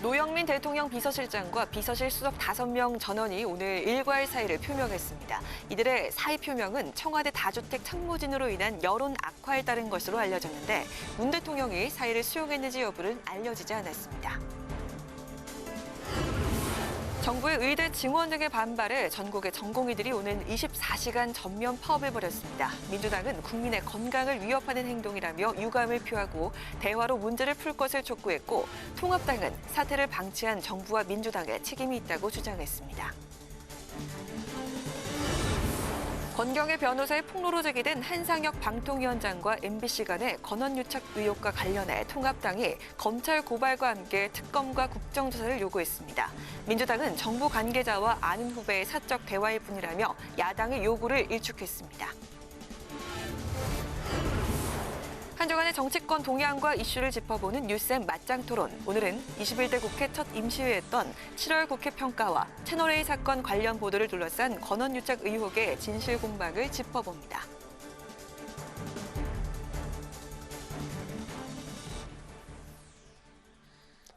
노영민 대통령 비서실장과 비서실 수석 5명 전원이 오늘 일괄 사의를 표명했습니다. 이들의 사의 표명은 청와대 다주택 참모진으로 인한 여론 악화에 따른 것으로 알려졌는데 문 대통령이 사의를 수용했는지 여부는 알려지지 않았습니다. 정부의 의대 증원 등의 반발에 전국의 전공의들이 오는 24시간 전면 파업을 벌였습니다. 민주당은 국민의 건강을 위협하는 행동이라며 유감을 표하고 대화로 문제를 풀 것을 촉구했고, 통합당은 사태를 방치한 정부와 민주당에 책임이 있다고 주장했습니다. 권경의 변호사의 폭로로 제기된 한상혁 방통위원장과 MBC 간의 권한유착 의혹과 관련해 통합당이 검찰 고발과 함께 특검과 국정조사를 요구했습니다. 민주당은 정부 관계자와 아는 후배의 사적 대화일 뿐이라며 야당의 요구를 일축했습니다. 한 주간의 정치권 동향과 이슈를 짚어보는 뉴스앤 맞짱 토론. 오늘은 21대 국회 첫 임시회였던 7월 국회 평가와 채널A 사건 관련 보도를 둘러싼 권한유착 의혹의 진실 공방을 짚어봅니다.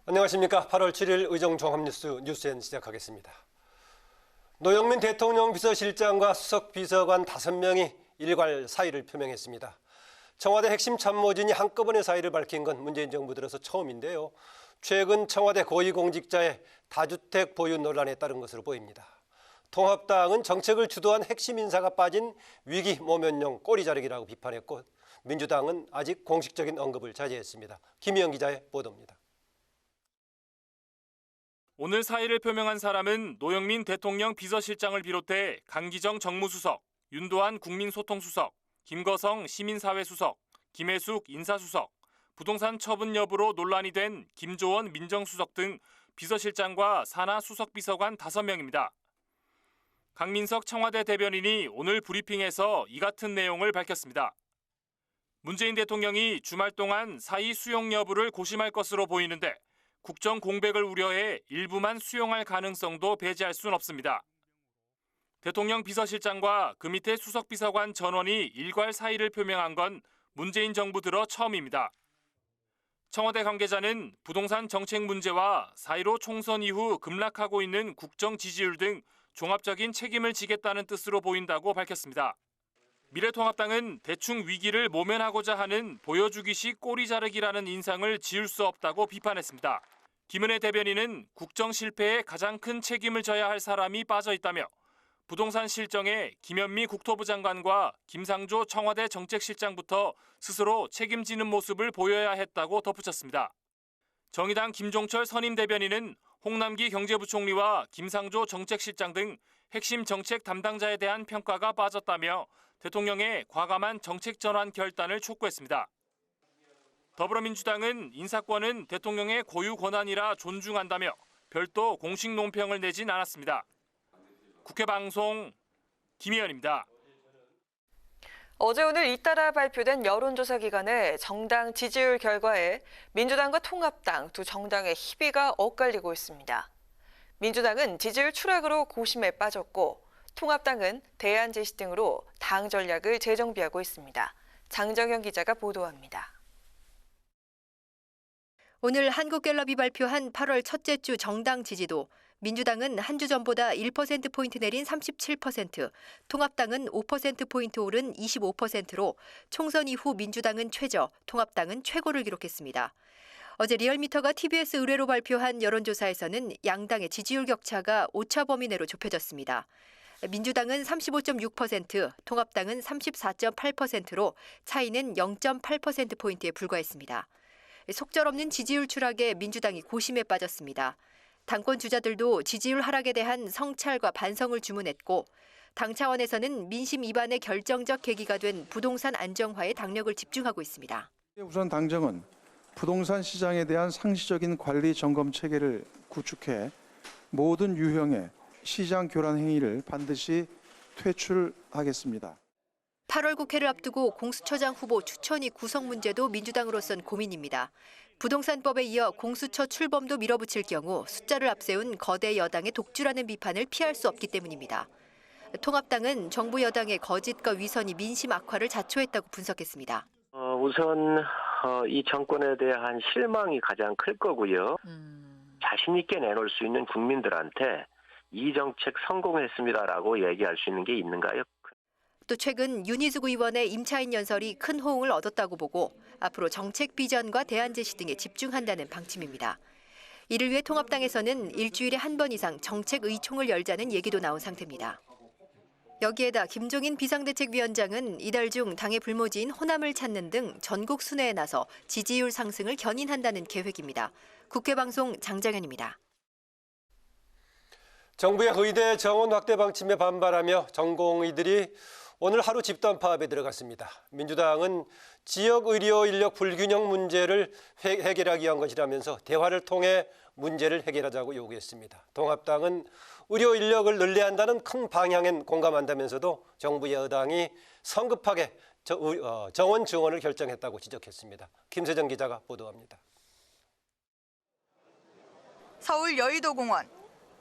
안녕하십니까. 8월 7일 의정 종합뉴스 뉴스앤 시작하겠습니다. 노영민 대통령 비서실장과 수석 비서관 5명이 일괄 사의를 표명했습니다. 청와대 핵심 참모진이 한꺼번에 사의를 밝힌 건 문재인 정부 들어서 처음인데요. 최근 청와대 고위공직자의 다주택 보유 논란에 따른 것으로 보입니다. 통합당은 정책을 주도한 핵심 인사가 빠진 위기 모면용 꼬리 자르기라고 비판했고, 민주당은 아직 공식적인 언급을 자제했습니다. 김희영 기자의 보도입니다. 오늘 사의를 표명한 사람은 노영민 대통령 비서실장을 비롯해 강기정 정무수석, 윤도한 국민소통수석, 김거성 시민사회수석, 김혜숙 인사수석, 부동산 처분 여부로 논란이 된 김조원 민정수석 등 비서실장과 산하 수석비서관 5명입니다. 강민석 청와대 대변인이 오늘 브리핑에서 이 같은 내용을 밝혔습니다. 문재인 대통령이 주말 동안 사의 수용 여부를 고심할 것으로 보이는데 국정 공백을 우려해 일부만 수용할 가능성도 배제할 순 없습니다. 대통령 비서실장과 그 밑에 수석비서관 전원이 일괄 사의를 표명한 건 문재인 정부 들어 처음입니다. 청와대 관계자는 부동산 정책 문제와 4.15 총선 이후 급락하고 있는 국정 지지율 등 종합적인 책임을 지겠다는 뜻으로 보인다고 밝혔습니다. 미래통합당은 대충 위기를 모면하고자 하는 보여주기식 꼬리 자르기라는 인상을 지울 수 없다고 비판했습니다. 김은혜 대변인은 국정 실패에 가장 큰 책임을 져야 할 사람이 빠져 있다며 부동산 실정에 김현미 국토부 장관과 김상조 청와대 정책실장부터 스스로 책임지는 모습을 보여야 했다고 덧붙였습니다. 정의당 김종철 선임 대변인은 홍남기 경제부총리와 김상조 정책실장 등 핵심 정책 담당자에 대한 평가가 빠졌다며 대통령의 과감한 정책 전환 결단을 촉구했습니다. 더불어민주당은 인사권은 대통령의 고유 권한이라 존중한다며 별도 공식 논평을 내진 않았습니다. 국회 방송 김희연입니다. 어제 오늘 잇따라 발표된 여론조사 기관의 정당 지지율 결과에 민주당과 통합당 두 정당의 희비가 엇갈리고 있습니다. 민주당은 지지율 추락으로 고심에 빠졌고, 통합당은 대안 제시 등으로 당 전략을 재정비하고 있습니다. 장정현 기자가 보도합니다. 오늘 한국갤럽이 발표한 8월 첫째 주 정당 지지도, 민주당은 한 주 전보다 1%포인트 내린 37%, 통합당은 5%포인트 오른 25%로 총선 이후 민주당은 최저, 통합당은 최고를 기록했습니다. 어제 리얼미터가 TBS 의뢰로 발표한 여론조사에서는 양당의 지지율 격차가 오차 범위 내로 좁혀졌습니다. 민주당은 35.6%, 통합당은 34.8%로 차이는 0.8%포인트에 불과했습니다. 속절없는 지지율 추락에 민주당이 고심에 빠졌습니다. 당권 주자들도 지지율 하락에 대한 성찰과 반성을 주문했고, 당 차원에서는 민심 이반의 결정적 계기가 된 부동산 안정화에 당력을 집중하고 있습니다. 우선 당정은 부동산 시장에 대한 상시적인 관리 점검 체계를 구축해 모든 유형의 시장 교란 행위를 반드시 퇴출하겠습니다. 8월 국회를 앞두고 공수처장 후보 추천위 구성 문제도 민주당으로선 고민입니다. 부동산법에 이어 공수처 출범도 밀어붙일 경우 숫자를 앞세운 거대 여당의 독주라는 비판을 피할 수 없기 때문입니다. 통합당은 정부 여당의 거짓과 위선이 민심 악화를 자초했다고 분석했습니다. 우선 이 정권에 대한 실망이 가장 클 거고요. 자신 있게 내놓을 수 있는 국민들한테 이 정책 성공했습니다라고 얘기할 수 있는 게 있는가요? 또 최근 윤희숙 의원의 임차인 연설이 큰 호응을 얻었다고 보고 앞으로 정책 비전과 대안 제시 등에 집중한다는 방침입니다. 이를 위해 통합당에서는 일주일에 한 번 이상 정책 의총을 열자는 얘기도 나온 상태입니다. 여기에다 김종인 비상대책위원장은 이달 중 당의 불모지인 호남을 찾는 등 전국 순회에 나서 지지율 상승을 견인한다는 계획입니다. 국회방송 장정현입니다. 정부의 의대 정원 확대 방침에 반발하며 전공의들이 오늘 하루 집단 파업에 들어갔습니다. 민주당은 지역 의료 인력 불균형 문제를 해결하기 위한 것이라면서 대화를 통해 문제를 해결하자고 요구했습니다. 통합당은 의료 인력을 늘려야 한다는 큰 방향엔 공감한다면서도 정부 여당이 성급하게 정원 증원을 결정했다고 지적했습니다. 김세정 기자가 보도합니다. 서울 여의도공원,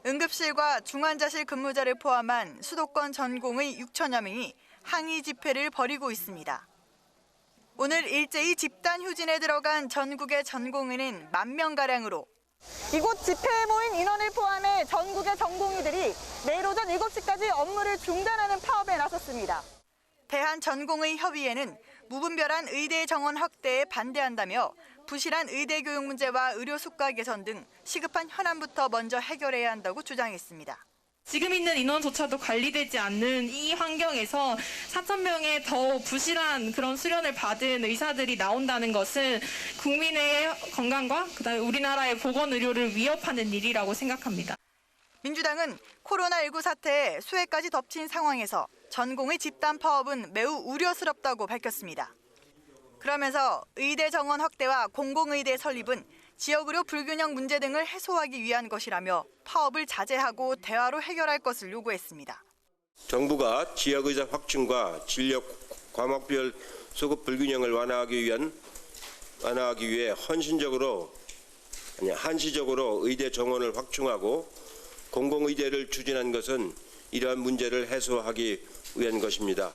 응급실과 중환자실 근무자를 포함한 수도권 전공의 6천여 명이 항의 집회를 벌이고 있습니다. 오늘 일제히 집단 휴진에 들어간 전국의 전공의는 10,000명가량으로 이곳 집회에 모인 인원을 포함해 전국의 전공의들이 내일 오전 7시까지 업무를 중단하는 파업에 나섰습니다. 대한전공의협의회는 무분별한 의대 정원 확대에 반대한다며 부실한 의대 교육 문제와 의료 수가 개선 등 시급한 현안부터 먼저 해결해야 한다고 주장했습니다. 지금 있는 인원조차도 관리되지 않는 이 환경에서 4,000명의 더 부실한 그런 수련을 받은 의사들이 나온다는 것은 국민의 건강과 그다음에 우리나라의 보건의료를 위협하는 일이라고 생각합니다. 민주당은 코로나19 사태에 수해까지 덮친 상황에서 전공의 집단 파업은 매우 우려스럽다고 밝혔습니다. 그러면서 의대 정원 확대와 공공의대 설립은 지역의료 불균형 문제 등을 해소하기 위한 것이라며 파업을 자제하고 대화로 해결할 것을 요구했습니다. 정부가 지역의사 확충과 진료 과목별 수급 불균형을 완화하기 위해 한시적으로 의대 정원을 확충하고 공공의대를 추진한 것은 이러한 문제를 해소하기 위한 것입니다.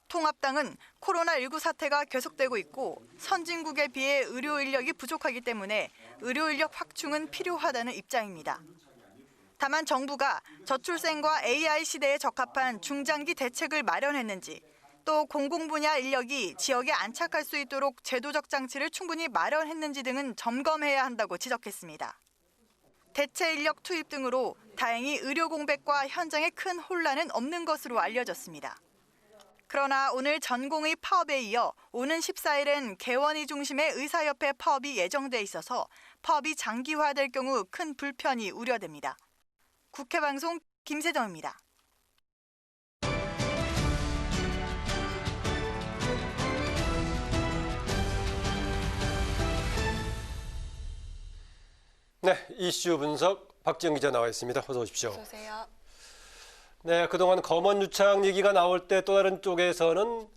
통합당은 코로나19 사태가 계속되고 있고 선진국에 비해 의료 인력이 부족하기 때문에 의료 인력 확충은 필요하다는 입장입니다. 다만 정부가 저출생과 AI 시대에 적합한 중장기 대책을 마련했는지 또 공공분야 인력이 지역에 안착할 수 있도록 제도적 장치를 충분히 마련했는지 등은 점검해야 한다고 지적했습니다. 대체 인력 투입 등으로 다행히 의료 공백과 현장에 큰 혼란은 없는 것으로 알려졌습니다. 그러나 오늘 전공의 파업에 이어 오는 14일엔 개원이 중심의 의사협회 파업이 예정돼 있어서 파업이 장기화될 경우 큰 불편이 우려됩니다. 국회방송 김세정입니다. 네, 이슈 분석 박지영 기자 나와 있습니다. 어서 오십시오. 어서 오세요. 네, 그동안 검언 유착 얘기가 나올 때 또 다른 쪽에서는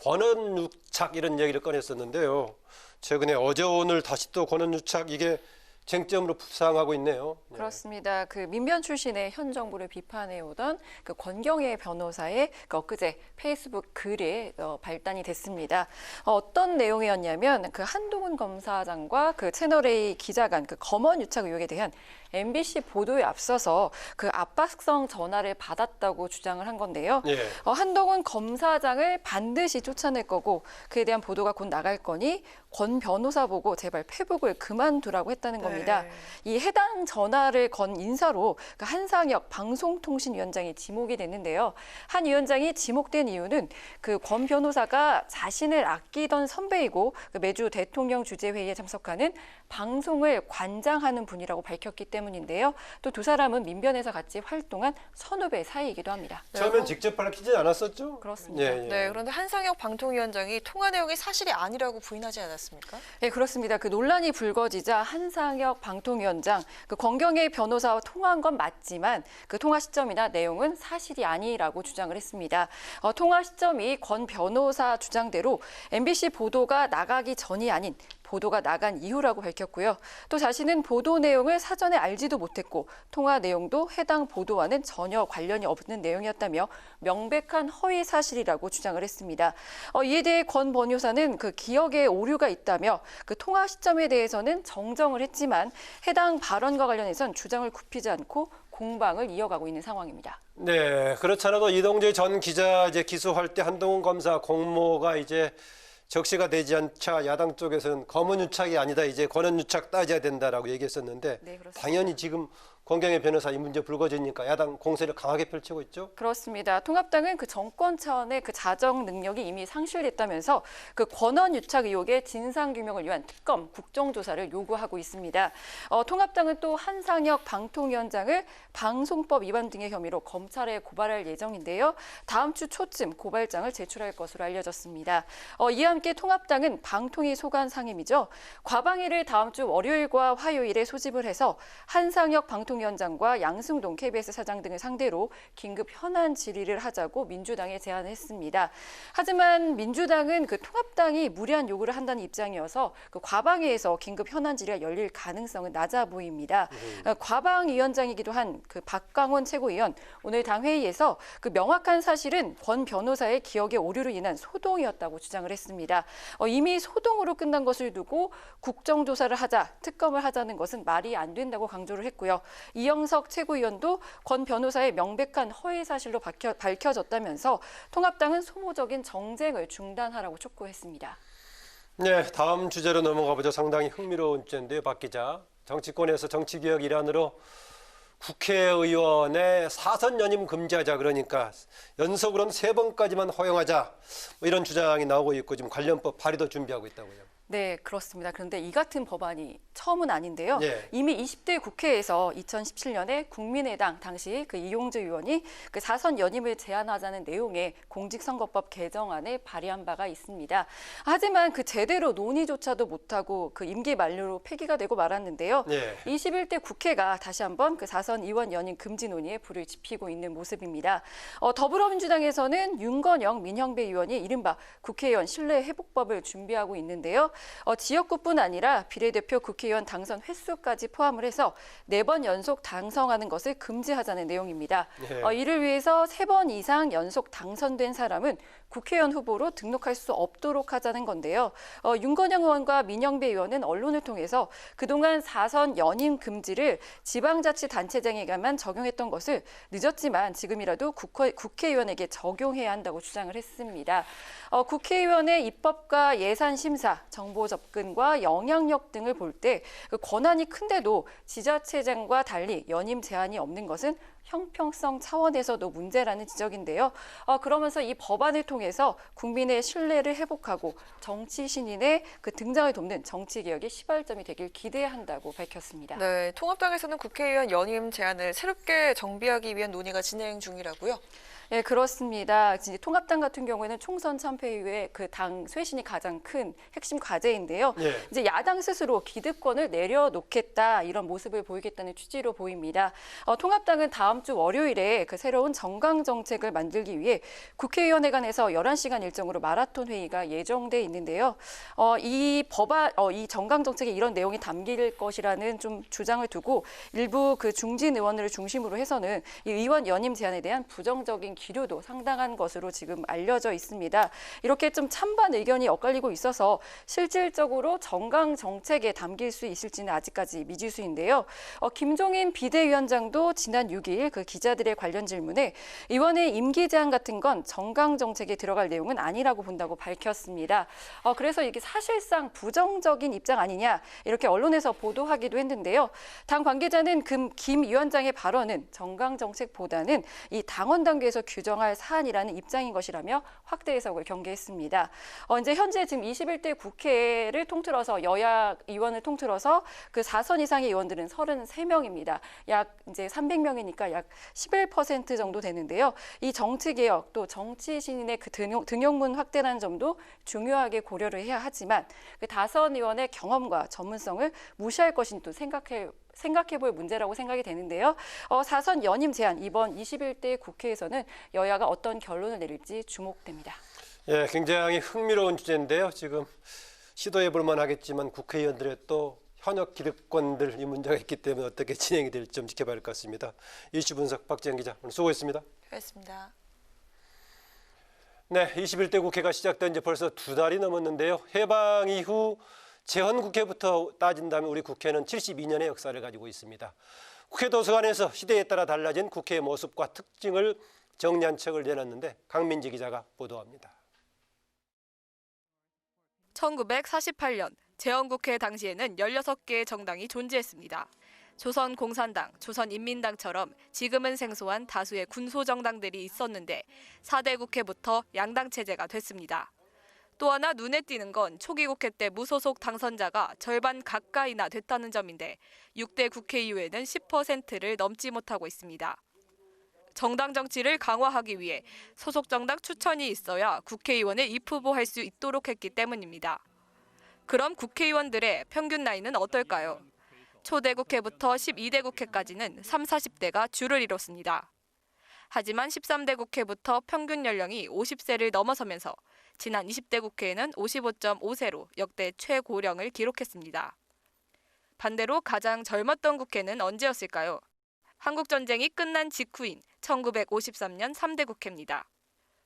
권언 유착 이런 얘기를 꺼냈었는데요. 최근에 어제 오늘 다시 또 권언 유착 이게 쟁점으로 부상하고 있네요. 네. 그렇습니다. 그 민변 출신의 현 정부를 비판해 오던 그 권경혜 변호사의 엊그제 페이스북 글이 발단이 됐습니다. 어떤 내용이었냐면 그 한동훈 검사장과 그 채널A 기자 간 그 검언 유착 의혹에 대한 MBC 보도에 앞서서 그 압박성 전화를 받았다고 주장을 한 건데요. 예. 한동훈 검사장을 반드시 쫓아낼 거고 그에 대한 보도가 곧 나갈 거니 권 변호사 보고 제발 페북을 그만두라고 했다는 겁니다. 네. 이 해당 전화를 건 인사로 그 한상혁 방송통신위원장이 지목이 됐는데요. 한 위원장이 지목된 이유는 그 권 변호사가 자신을 아끼던 선배이고 그 매주 대통령 주재회의에 참석하는 방송을 관장하는 분이라고 밝혔기 때문인데요. 또 두 사람은 민변에서 같이 활동한 선후배 사이이기도 합니다. 처음엔 직접 밝히지 않았었죠? 그렇습니다. 예, 예. 네, 그런데 한상혁 방통위원장이 통화 내용이 사실이 아니라고 부인하지 않았습니까? 네, 그렇습니다. 그 논란이 불거지자 한상혁 방통위원장, 그 권경혜 변호사와 통화한 건 맞지만 그 통화 시점이나 내용은 사실이 아니라고 주장을 했습니다. 통화 시점이 권 변호사 주장대로 MBC 보도가 나가기 전이 아닌 보도가 나간 이유라고 밝혔고요. 또 자신은 보도 내용을 사전에 알지도 못했고 통화 내용도 해당 보도와는 전혀 관련이 없는 내용이었다며 명백한 허위 사실이라고 주장을 했습니다. 이에 대해 권 변호사는 그 기억에 오류가 있다며 그 통화 시점에 대해서는 정정을 했지만 해당 발언과 관련해선 주장을 굽히지 않고 공방을 이어가고 있는 상황입니다. 네, 그렇잖아도 이동재 전 기자 기소할 때 한동훈 검사 공모가 적시가 되지 않자 야당 쪽에서는 검은 유착이 아니다, 권한 유착 따져야 된다라고 얘기했었는데 네, 그렇습니다. 당연히 지금 권경의 변호사 이 문제 불거지니까 야당 공세를 강하게 펼치고 있죠. 그렇습니다. 통합당은 그 정권 차원의 그 자정 능력이 이미 상실됐다면서 그 권한 유착 의혹의 진상 규명을 위한 특검 국정조사를 요구하고 있습니다. 통합당은 또 한상혁 방통위원장을 방송법 위반 등의 혐의로 검찰에 고발할 예정인데요. 다음 주 초쯤 고발장을 제출할 것으로 알려졌습니다. 이와 함께 통합당은 방통위 소관 상임이죠. 과방위를 다음 주 월요일과 화요일에 소집을 해서 한상혁 방통위원장과 양승동 KBS 사장 등을 상대로 긴급 현안 질의를 하자고 민주당에 제안을 했습니다. 하지만 민주당은 그 통합당이 무리한 요구를 한다는 입장이어서 그 과방위에서 긴급 현안 질의가 열릴 가능성은 낮아 보입니다. 과방위원장이기도 한 그 박광원 최고위원 오늘 당회의에서 그 명확한 사실은 권 변호사의 기억의 오류로 인한 소동이었다고 주장을 했습니다. 이미 소동으로 끝난 것을 두고 국정조사를 하자, 특검을 하자는 것은 말이 안 된다고 강조를 했고요. 이영석 최고위원도 권 변호사의 명백한 허위 사실로 밝혀졌다면서 통합당은 소모적인 정쟁을 중단하라고 촉구했습니다. 네, 다음 주제로 넘어가 보죠. 상당히 흥미로운 주제인데요, 박 기자. 정치권에서 정치개혁 일환으로 국회의원의 사선 연임 금지하자, 그러니까 연속으로는 3번까지만 허용하자, 이런 주장이 나오고 있고 지금 관련법 발의도 준비하고 있다고요. 네, 그렇습니다. 그런데 이 같은 법안이 처음은 아닌데요. 네. 이미 20대 국회에서 2017년에 국민의당 당시 그 이용주 의원이 그 사선 연임을 제한하자는 내용의 공직선거법 개정안을 발의한 바가 있습니다. 하지만 그 제대로 논의조차도 못하고 그 임기 만료로 폐기가 되고 말았는데요. 네. 21대 국회가 다시 한번 그 사선 의원 연임 금지 논의에 불을 지피고 있는 모습입니다. 더불어민주당에서는 윤건영 민형배 의원이 이른바 국회의원 신뢰 회복법을 준비하고 있는데요. 지역구뿐 아니라 비례대표 국회의원 당선 횟수까지 포함을 해서 4번 연속 당선하는 것을 금지하자는 내용입니다. 네. 이를 위해서 3번 이상 연속 당선된 사람은 국회의원 후보로 등록할 수 없도록 하자는 건데요. 윤건영 의원과 민영배 의원은 언론을 통해서 그동안 사선 연임 금지를 지방자치단체장에게만 적용했던 것을 늦었지만 지금이라도 국회의원에게 적용해야 한다고 주장을 했습니다. 국회의원의 입법과 예산 심사, 정보 접근과 영향력 등을 볼 때 권한이 큰데도 지자체장과 달리 연임 제한이 없는 것은 형평성 차원에서도 문제라는 지적인데요. 그러면서 이 법안을 통해서 국민의 신뢰를 회복하고 정치 신인의 그 등장을 돕는 정치 개혁의 시발점이 되길 기대한다고 밝혔습니다. 네, 통합당에서는 국회의원 연임 제한을 새롭게 정비하기 위한 논의가 진행 중이라고요? 네, 그렇습니다. 이제 통합당 같은 경우에는 총선 참패 이후에 그 당 쇄신이 가장 큰 핵심 과제인데요. 네. 이제 야당 스스로 기득권을 내려놓겠다 이런 모습을 보이겠다는 취지로 보입니다. 통합당은 다음 주 월요일에 그 새로운 정강 정책을 만들기 위해 국회의원회관에서 11시간 일정으로 마라톤 회의가 예정돼 있는데요. 이 정강 정책에 이런 내용이 담길 것이라는 좀 주장을 두고 일부 그 중진 의원들을 중심으로 해서는 이 의원 연임 제한에 대한 부정적인 기류도 상당한 것으로 지금 알려져 있습니다. 이렇게 좀 찬반 의견이 엇갈리고 있어서 실질적으로 정강 정책에 담길 수 있을지는 아직까지 미지수인데요. 김종인 비대위원장도 지난 6일 그 기자들의 관련 질문에 의원의 임기 제한 같은 건 정강 정책에 들어갈 내용은 아니라고 본다고 밝혔습니다. 그래서 이게 사실상 부정적인 입장 아니냐 이렇게 언론에서 보도하기도 했는데요. 당 관계자는 김 위원장의 발언은 정강 정책보다는 이 당원 단계에서 규정할 사안이라는 입장인 것이라며 확대 해석을 경계했습니다. 이제 현재 지금 21대 국회를 통틀어서 여야 의원을 통틀어서 그 4선 이상의 의원들은 33명입니다. 약 이제 300명이니까 약 11% 정도 되는데요. 이 정치 개혁 또 정치 신인의 그 등용문 확대라는 점도 중요하게 고려를 해야 하지만 그 다선 의원의 경험과 전문성을 무시할 것인 또 생각해볼 문제라고 생각이 되는데요. 사선 연임 제한 이번 21대 국회에서는 여야가 어떤 결론을 내릴지 주목됩니다. 예, 굉장히 흥미로운 주제인데요. 지금 시도해 볼 만하겠지만 국회의원들의 또 현역 기득권들 이 문제가 있기 때문에 어떻게 진행이 될지 좀 지켜봐야 할 것 같습니다. 이슈 분석 박지영 기자 오늘 수고했습니다. 고맙습니다. 네, 21대 국회가 시작된 지 벌써 2달이 넘었는데요. 해방 이후 재헌국회부터 따진다면 우리 국회는 72년의 역사를 가지고 있습니다. 국회 도서관에서 시대에 따라 달라진 국회의 모습과 특징을 정리한 책을 내놨는데 강민지 기자가 보도합니다. 1948년 재헌국회 당시에는 16개의 정당이 존재했습니다. 조선공산당, 조선인민당처럼 지금은 생소한 다수의 군소정당들이 있었는데 4대 국회부터 양당 체제가 됐습니다. 또 하나 눈에 띄는 건 초기 국회 때 무소속 당선자가 절반 가까이나 됐다는 점인데 6대 국회 이후에는 10%를 넘지 못하고 있습니다. 정당 정치를 강화하기 위해 소속 정당 추천이 있어야 국회의원을 입후보할 수 있도록 했기 때문입니다. 그럼 국회의원들의 평균 나이는 어떨까요? 초대 국회부터 12대 국회까지는 30, 40대가 주를 이뤘습니다. 하지만 13대 국회부터 평균 연령이 50세를 넘어서면서 지난 20대 국회에는 55.5세로 역대 최고령을 기록했습니다. 반대로 가장 젊었던 국회는 언제였을까요? 한국전쟁이 끝난 직후인 1953년 3대 국회입니다.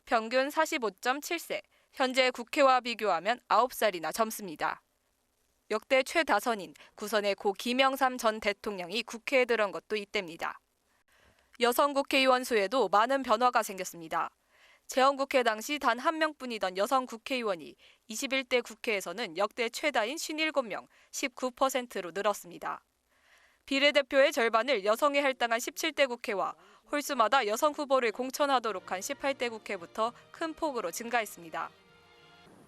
평균 45.7세, 현재 국회와 비교하면 9살이나 젊습니다. 역대 최다선인 9선의 고 김영삼 전 대통령이 국회에 들어온 것도 이때입니다. 여성 국회의원 수에도 많은 변화가 생겼습니다. 재헌국회 당시 단 1명뿐이던 여성 국회의원이 21대 국회에서는 역대 최다인 57명, 19%로 늘었습니다. 비례대표의 절반을 여성이 할당한 17대 국회와 홀수마다 여성 후보를 공천하도록 한 18대 국회부터 큰 폭으로 증가했습니다.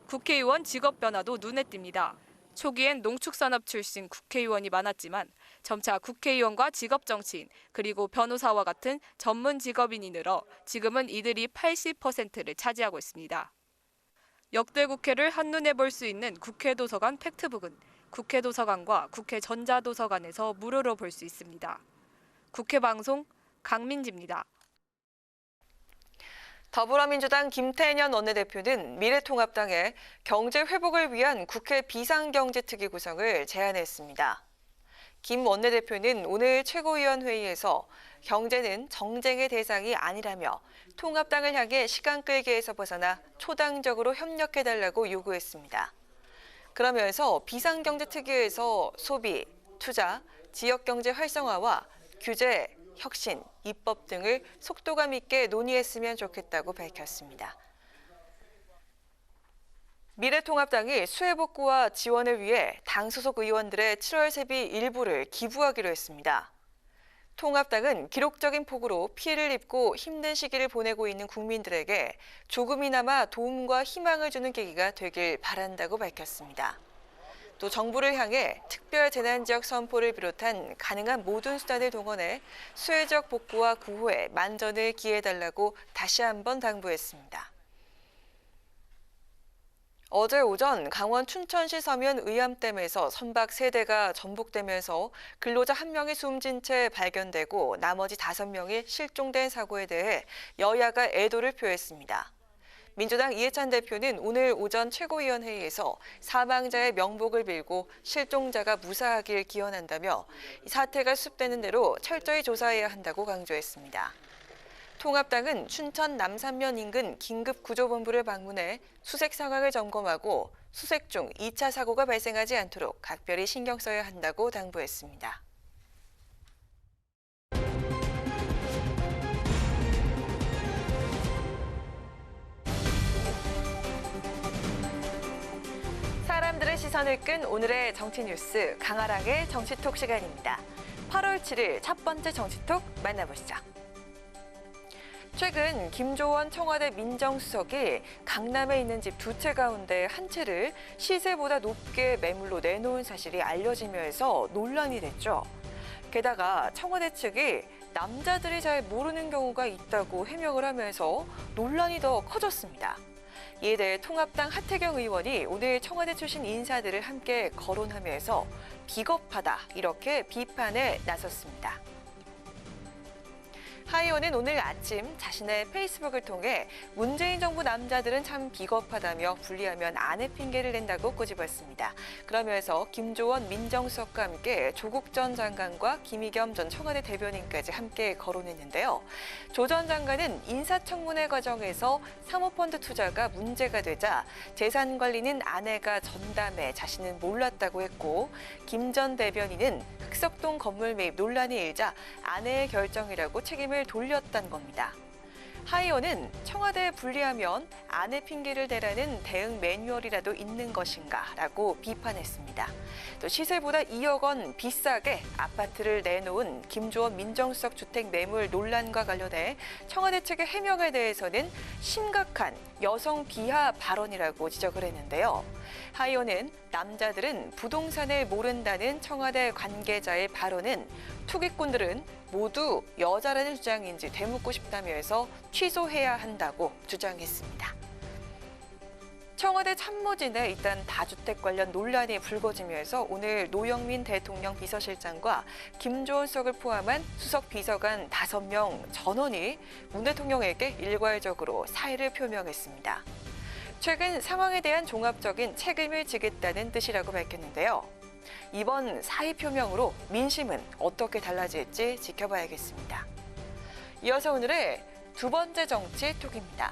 국회의원 직업 변화도 눈에 띕니다. 초기엔 농축산업 출신 국회의원이 많았지만 점차 국회의원과 직업정치인 그리고 변호사와 같은 전문 직업인이 늘어 지금은 이들이 80%를 차지하고 있습니다. 역대 국회를 한눈에 볼 수 있는 국회도서관 팩트북은 국회도서관과 국회전자도서관에서 무료로 볼 수 있습니다. 국회방송 강민지입니다. 더불어민주당 김태년 원내대표는 미래통합당에 경제 회복을 위한 국회 비상경제특위 구성을 제안했습니다. 김 원내대표는 오늘 최고위원회의에서 경제는 정쟁의 대상이 아니라며 통합당을 향해 시간 끌기에서 벗어나 초당적으로 협력해달라고 요구했습니다. 그러면서 비상경제특위에서 소비, 투자, 지역경제 활성화와 규제, 혁신, 입법 등을 속도감 있게 논의했으면 좋겠다고 밝혔습니다. 미래통합당이 수해복구와 지원을 위해 당 소속 의원들의 7월 세비 일부를 기부하기로 했습니다. 통합당은 기록적인 폭우로 피해를 입고 힘든 시기를 보내고 있는 국민들에게 조금이나마 도움과 희망을 주는 계기가 되길 바란다고 밝혔습니다. 또 정부를 향해 특별 재난지역 선포를 비롯한 가능한 모든 수단을 동원해 수해적 복구와 구호에 만전을 기해달라고 다시 한번 당부했습니다. 어제 오전 강원 춘천시 서면 의암댐에서 선박 3대가 전복되면서 근로자 1명이 숨진 채 발견되고 나머지 5명이 실종된 사고에 대해 여야가 애도를 표했습니다. 민주당 이해찬 대표는 오늘 오전 최고위원회의에서 사망자의 명복을 빌고 실종자가 무사하길 기원한다며 사태가 수습되는 대로 철저히 조사해야 한다고 강조했습니다. 통합당은 춘천 남산면 인근 긴급구조본부를 방문해 수색 상황을 점검하고 수색 중 2차 사고가 발생하지 않도록 각별히 신경 써야 한다고 당부했습니다. 사람들의 시선을 끈 오늘의 정치 뉴스 강아랑의 정치톡 시간입니다. 8월 7일 첫 번째 정치톡 만나보시죠. 최근 김조원 청와대 민정수석이 강남에 있는 집 2채 가운데 한 채를 시세보다 높게 매물로 내놓은 사실이 알려지면서 논란이 됐죠. 게다가 청와대 측이 남자들이 잘 모르는 경우가 있다고 해명을 하면서 논란이 더 커졌습니다. 이에 대해 통합당 하태경 의원이 오늘 청와대 출신 인사들을 함께 거론하면서 비겁하다 이렇게 비판에 나섰습니다. 하 의원은 오늘 아침 자신의 페이스북을 통해 문재인 정부 남자들은 참 비겁하다며 분리하면 아내 핑계를 댄다고 꼬집었습니다. 그러면서 김조원 민정수석과 함께 조국 전 장관과 김의겸 전 청와대 대변인까지 함께 거론했는데요. 조 전 장관은 인사청문회 과정에서 사모펀드 투자가 문제가 되자 재산 관리는 아내가 전담해 자신은 몰랐다고 했고, 김 전 대변인은 흑석동 건물 매입 논란이 일자 아내의 결정이라고 책임을 돌렸다는 겁니다. 하 의원은 청와대에 분리하면 아내 핑계를 대라는 대응 매뉴얼이라도 있는 것인가라고 비판했습니다. 또 시세보다 2억 원 비싸게 아파트를 내놓은 김조원 민정수석 주택 매물 논란과 관련해 청와대 측의 해명에 대해서는 심각한 여성 비하 발언이라고 지적을 했는데요. 하 의원은 남자들은 부동산을 모른다는 청와대 관계자의 발언은 투기꾼들은 모두 여자라는 주장인지 되묻고 싶다면서 취소해야 한다고 주장했습니다. 청와대 참모진에 일단 다주택 관련 논란이 불거지면서 오늘 노영민 대통령 비서실장과 김조원 수석을 포함한 수석 비서관 5명 전원이 문 대통령에게 일괄적으로 사의를 표명했습니다. 최근 상황에 대한 종합적인 책임을 지겠다는 뜻이라고 밝혔는데요. 이번 사의 표명으로 민심은 어떻게 달라질지 지켜봐야겠습니다. 이어서 오늘의 두 번째 정치 톡입니다.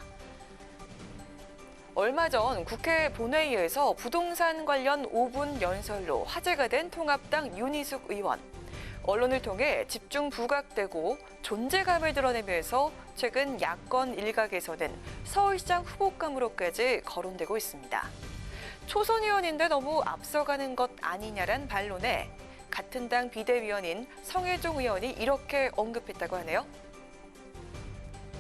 얼마 전 국회 본회의에서 부동산 관련 5분 연설로 화제가 된 통합당 윤희숙 의원. 언론을 통해 집중 부각되고 존재감을 드러내면서 최근 야권 일각에서는 서울시장 후보감으로까지 거론되고 있습니다. 초선 의원인데 너무 앞서가는 것 아니냐란 반론에 같은 당 비대위원인 성일종 의원이 이렇게 언급했다고 하네요.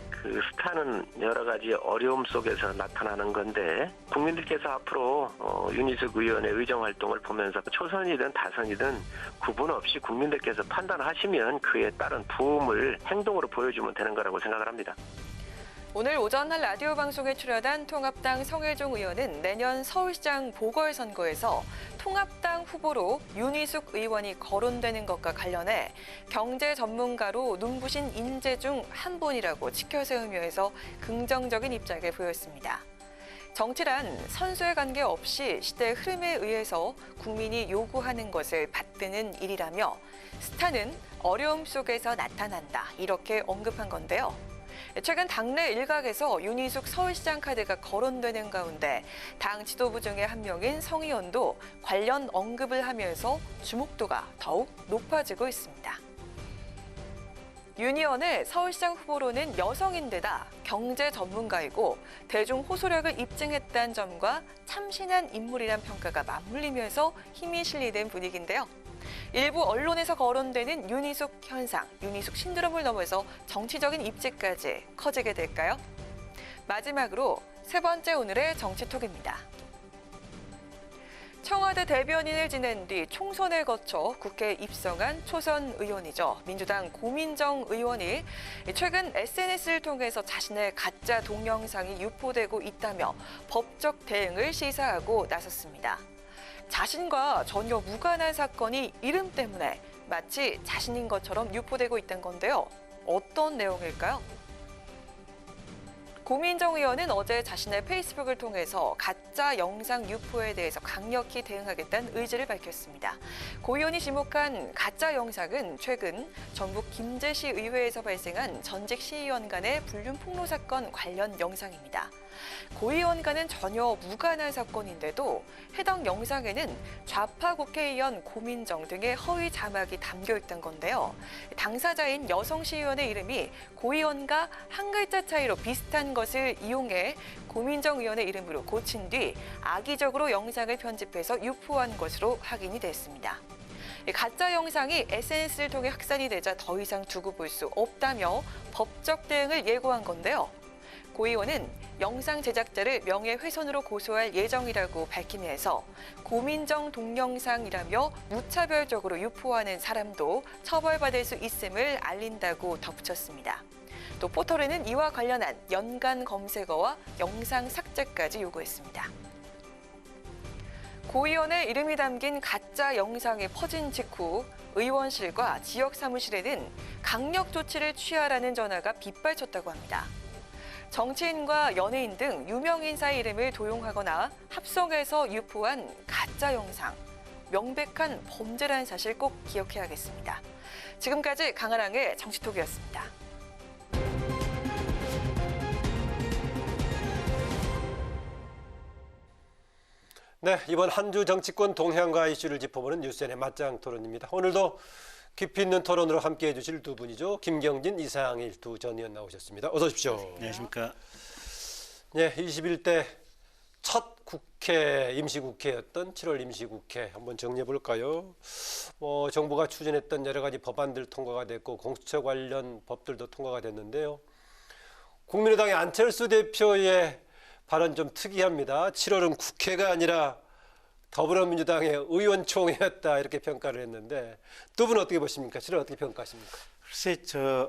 그 스타는 여러 가지 어려움 속에서 나타나는 건데, 국민들께서 앞으로 윤희숙 의원의 의정 활동을 보면서 초선이든 다선이든 구분 없이 국민들께서 판단하시면 그에 따른 부음을 행동으로 보여주면 되는 거라고 생각을 합니다. 오늘 오전 한 라디오 방송에 출연한 통합당 성일종 의원은 내년 서울시장 보궐선거에서 통합당 후보로 윤희숙 의원이 거론되는 것과 관련해 경제 전문가로 눈부신 인재 중 한 분이라고 치켜세우면서 긍정적인 입장을 보였습니다. 정치란 선수에 관계없이 시대 흐름에 의해서 국민이 요구하는 것을 받드는 일이라며 스타는 어려움 속에서 나타난다, 이렇게 언급한 건데요. 최근 당내 일각에서 윤희숙 서울시장 카드가 거론되는 가운데 당 지도부 중에 한 명인 성 의원도 관련 언급을 하면서 주목도가 더욱 높아지고 있습니다. 윤 의원의 서울시장 후보로는 여성인데다 경제 전문가이고 대중 호소력을 입증했다는 점과 참신한 인물이란 평가가 맞물리면서 힘이 실리는 분위기인데요. 일부 언론에서 거론되는 윤희숙 현상, 윤희숙 신드롬을 넘어서 정치적인 입지까지 커지게 될까요? 마지막으로 세 번째 오늘의 정치톡입니다. 청와대 대변인을 지낸 뒤 총선을 거쳐 국회에 입성한 초선 의원이죠. 민주당 고민정 의원이 최근 SNS를 통해서 자신의 가짜 동영상이 유포되고 있다며 법적 대응을 시사하고 나섰습니다. 자신과 전혀 무관한 사건이 이름 때문에 마치 자신인 것처럼 유포되고 있다는 건데요. 어떤 내용일까요? 고민정 의원은 어제 자신의 페이스북을 통해서 가짜 영상 유포에 대해서 강력히 대응하겠다는 의지를 밝혔습니다. 고 의원이 지목한 가짜 영상은 최근 전북 김제시 의회에서 발생한 전직 시의원 간의 불륜 폭로 사건 관련 영상입니다. 고 의원과는 전혀 무관한 사건인데도 해당 영상에는 좌파 국회의원 고민정 등의 허위 자막이 담겨 있던 건데요. 당사자인 여성 시의원의 이름이 고 의원과 한 글자 차이로 비슷한 것을 이용해 고민정 의원의 이름으로 고친 뒤 악의적으로 영상을 편집해서 유포한 것으로 확인이 됐습니다. 가짜 영상이 SNS를 통해 확산이 되자 더 이상 두고 볼 수 없다며 법적 대응을 예고한 건데요. 고 의원은 영상 제작자를 명예훼손으로 고소할 예정이라고 밝히면서 고민정 동영상이라며 무차별적으로 유포하는 사람도 처벌받을 수 있음을 알린다고 덧붙였습니다. 또 포털에는 이와 관련한 연관 검색어와 영상 삭제까지 요구했습니다. 고 의원의 이름이 담긴 가짜 영상이 퍼진 직후 의원실과 지역 사무실에는 강력 조치를 취하라는 전화가 빗발쳤다고 합니다. 정치인과 연예인 등 유명 인사의 이름을 도용하거나 합성해서 유포한 가짜 영상, 명백한 범죄라는 사실 꼭 기억해야겠습니다. 지금까지 강아랑의 정치톡이었습니다. 네, 이번 한 주 정치권 동향과 이슈를 짚어보는 뉴스엔의 맞짱 토론입니다. 오늘도 깊이 있는 토론으로 함께해 주실 두 분이죠. 김경진, 이상일 두 전 의원 나오셨습니다. 어서 오십시오. 안녕하십니까. 네, 21대 첫 국회, 임시국회였던 7월 임시국회 한번 정리해 볼까요? 정부가 추진했던 여러 가지 법안들 통과가 됐고 공수처 관련 법들도 통과가 됐는데요. 국민의당의 안철수 대표의 발언 좀 특이합니다. 7월은 국회가 아니라 더불어민주당의 의원총회였다 이렇게 평가를 했는데 두 분은 어떻게 보십니까? 7월 어떻게 평가하십니까? 글쎄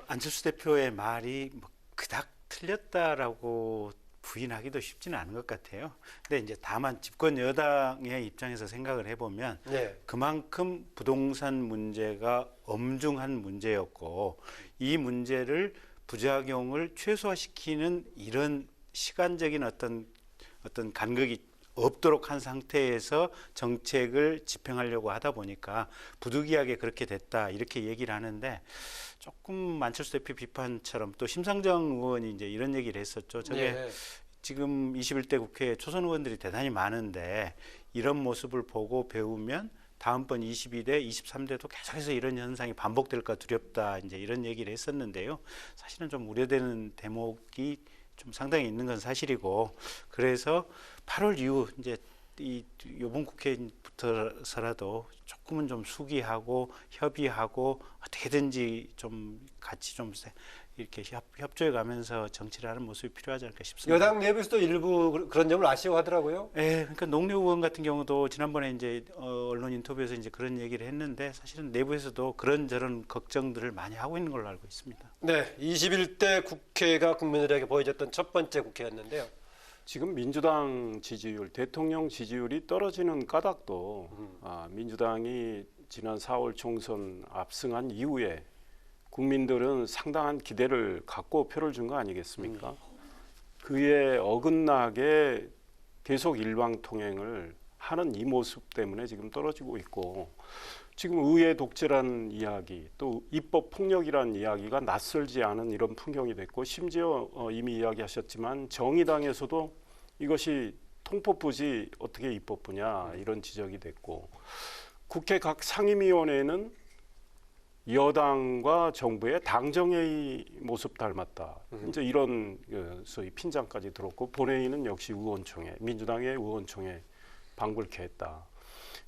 안철수 대표의 말이 그닥 틀렸다라고 부인하기도 쉽지는 않은 것 같아요. 근데 이제 다만 집권 여당의 입장에서 생각을 해보면 그만큼 부동산 문제가 엄중한 문제였고 이 문제를 부작용을 최소화시키는 이런 시간적인 어떤 간극이 없도록 한 상태에서 정책을 집행하려고 하다 보니까 부득이하게 그렇게 됐다 이렇게 얘기를 하는데 조금 안철수 대표 비판처럼 또 심상정 의원이 이제 이런 얘기를 했었죠. 저게 지금 21대 국회에 초선 의원들이 대단히 많은데 이런 모습을 보고 배우면 다음번 22대, 23대도 계속해서 이런 현상이 반복될까 두렵다 이제 이런 얘기를 했었는데요. 사실은 좀 우려되는 대목이 좀 상당히 있는 건 사실이고 그래서 8월 이후 이제 이번 국회부터서라도 조금은 좀 수기하고 협의하고 어떻게든지 좀 같이 좀 이렇게 협조해 가면서 정치를 하는 모습이 필요하지 않을까 싶습니다. 여당 내부에서도 일부 그런 점을 아쉬워하더라고요. 네, 그러니까 농려 의원 같은 경우도 지난번에 이제 언론 인터뷰에서 이제 그런 얘기를 했는데 사실은 내부에서도 그런저런 걱정들을 많이 하고 있는 걸로 알고 있습니다. 네, 21대 국회가 국민들에게 보여줬던 첫 번째 국회였는데요. 지금 민주당 지지율, 대통령 지지율이 떨어지는 까닭도 민주당이 지난 4월 총선 압승한 이후에 국민들은 상당한 기대를 갖고 표를 준 거 아니겠습니까? 그에 어긋나게 계속 일방통행을 하는 이 모습 때문에 지금 떨어지고 있고 지금 의회 독재라는 이야기 또 입법 폭력이라는 이야기가 낯설지 않은 이런 풍경이 됐고 심지어 이미 이야기하셨지만 정의당에서도 이것이 통법부지 어떻게 입법부냐 이런 지적이 됐고 국회 각 상임위원회는 여당과 정부의 당정회의 모습 닮았다. 이제 이런 소위 핀잔까지 들었고 본회의는 역시 의원총회, 민주당의 의원총회 방불케 했다.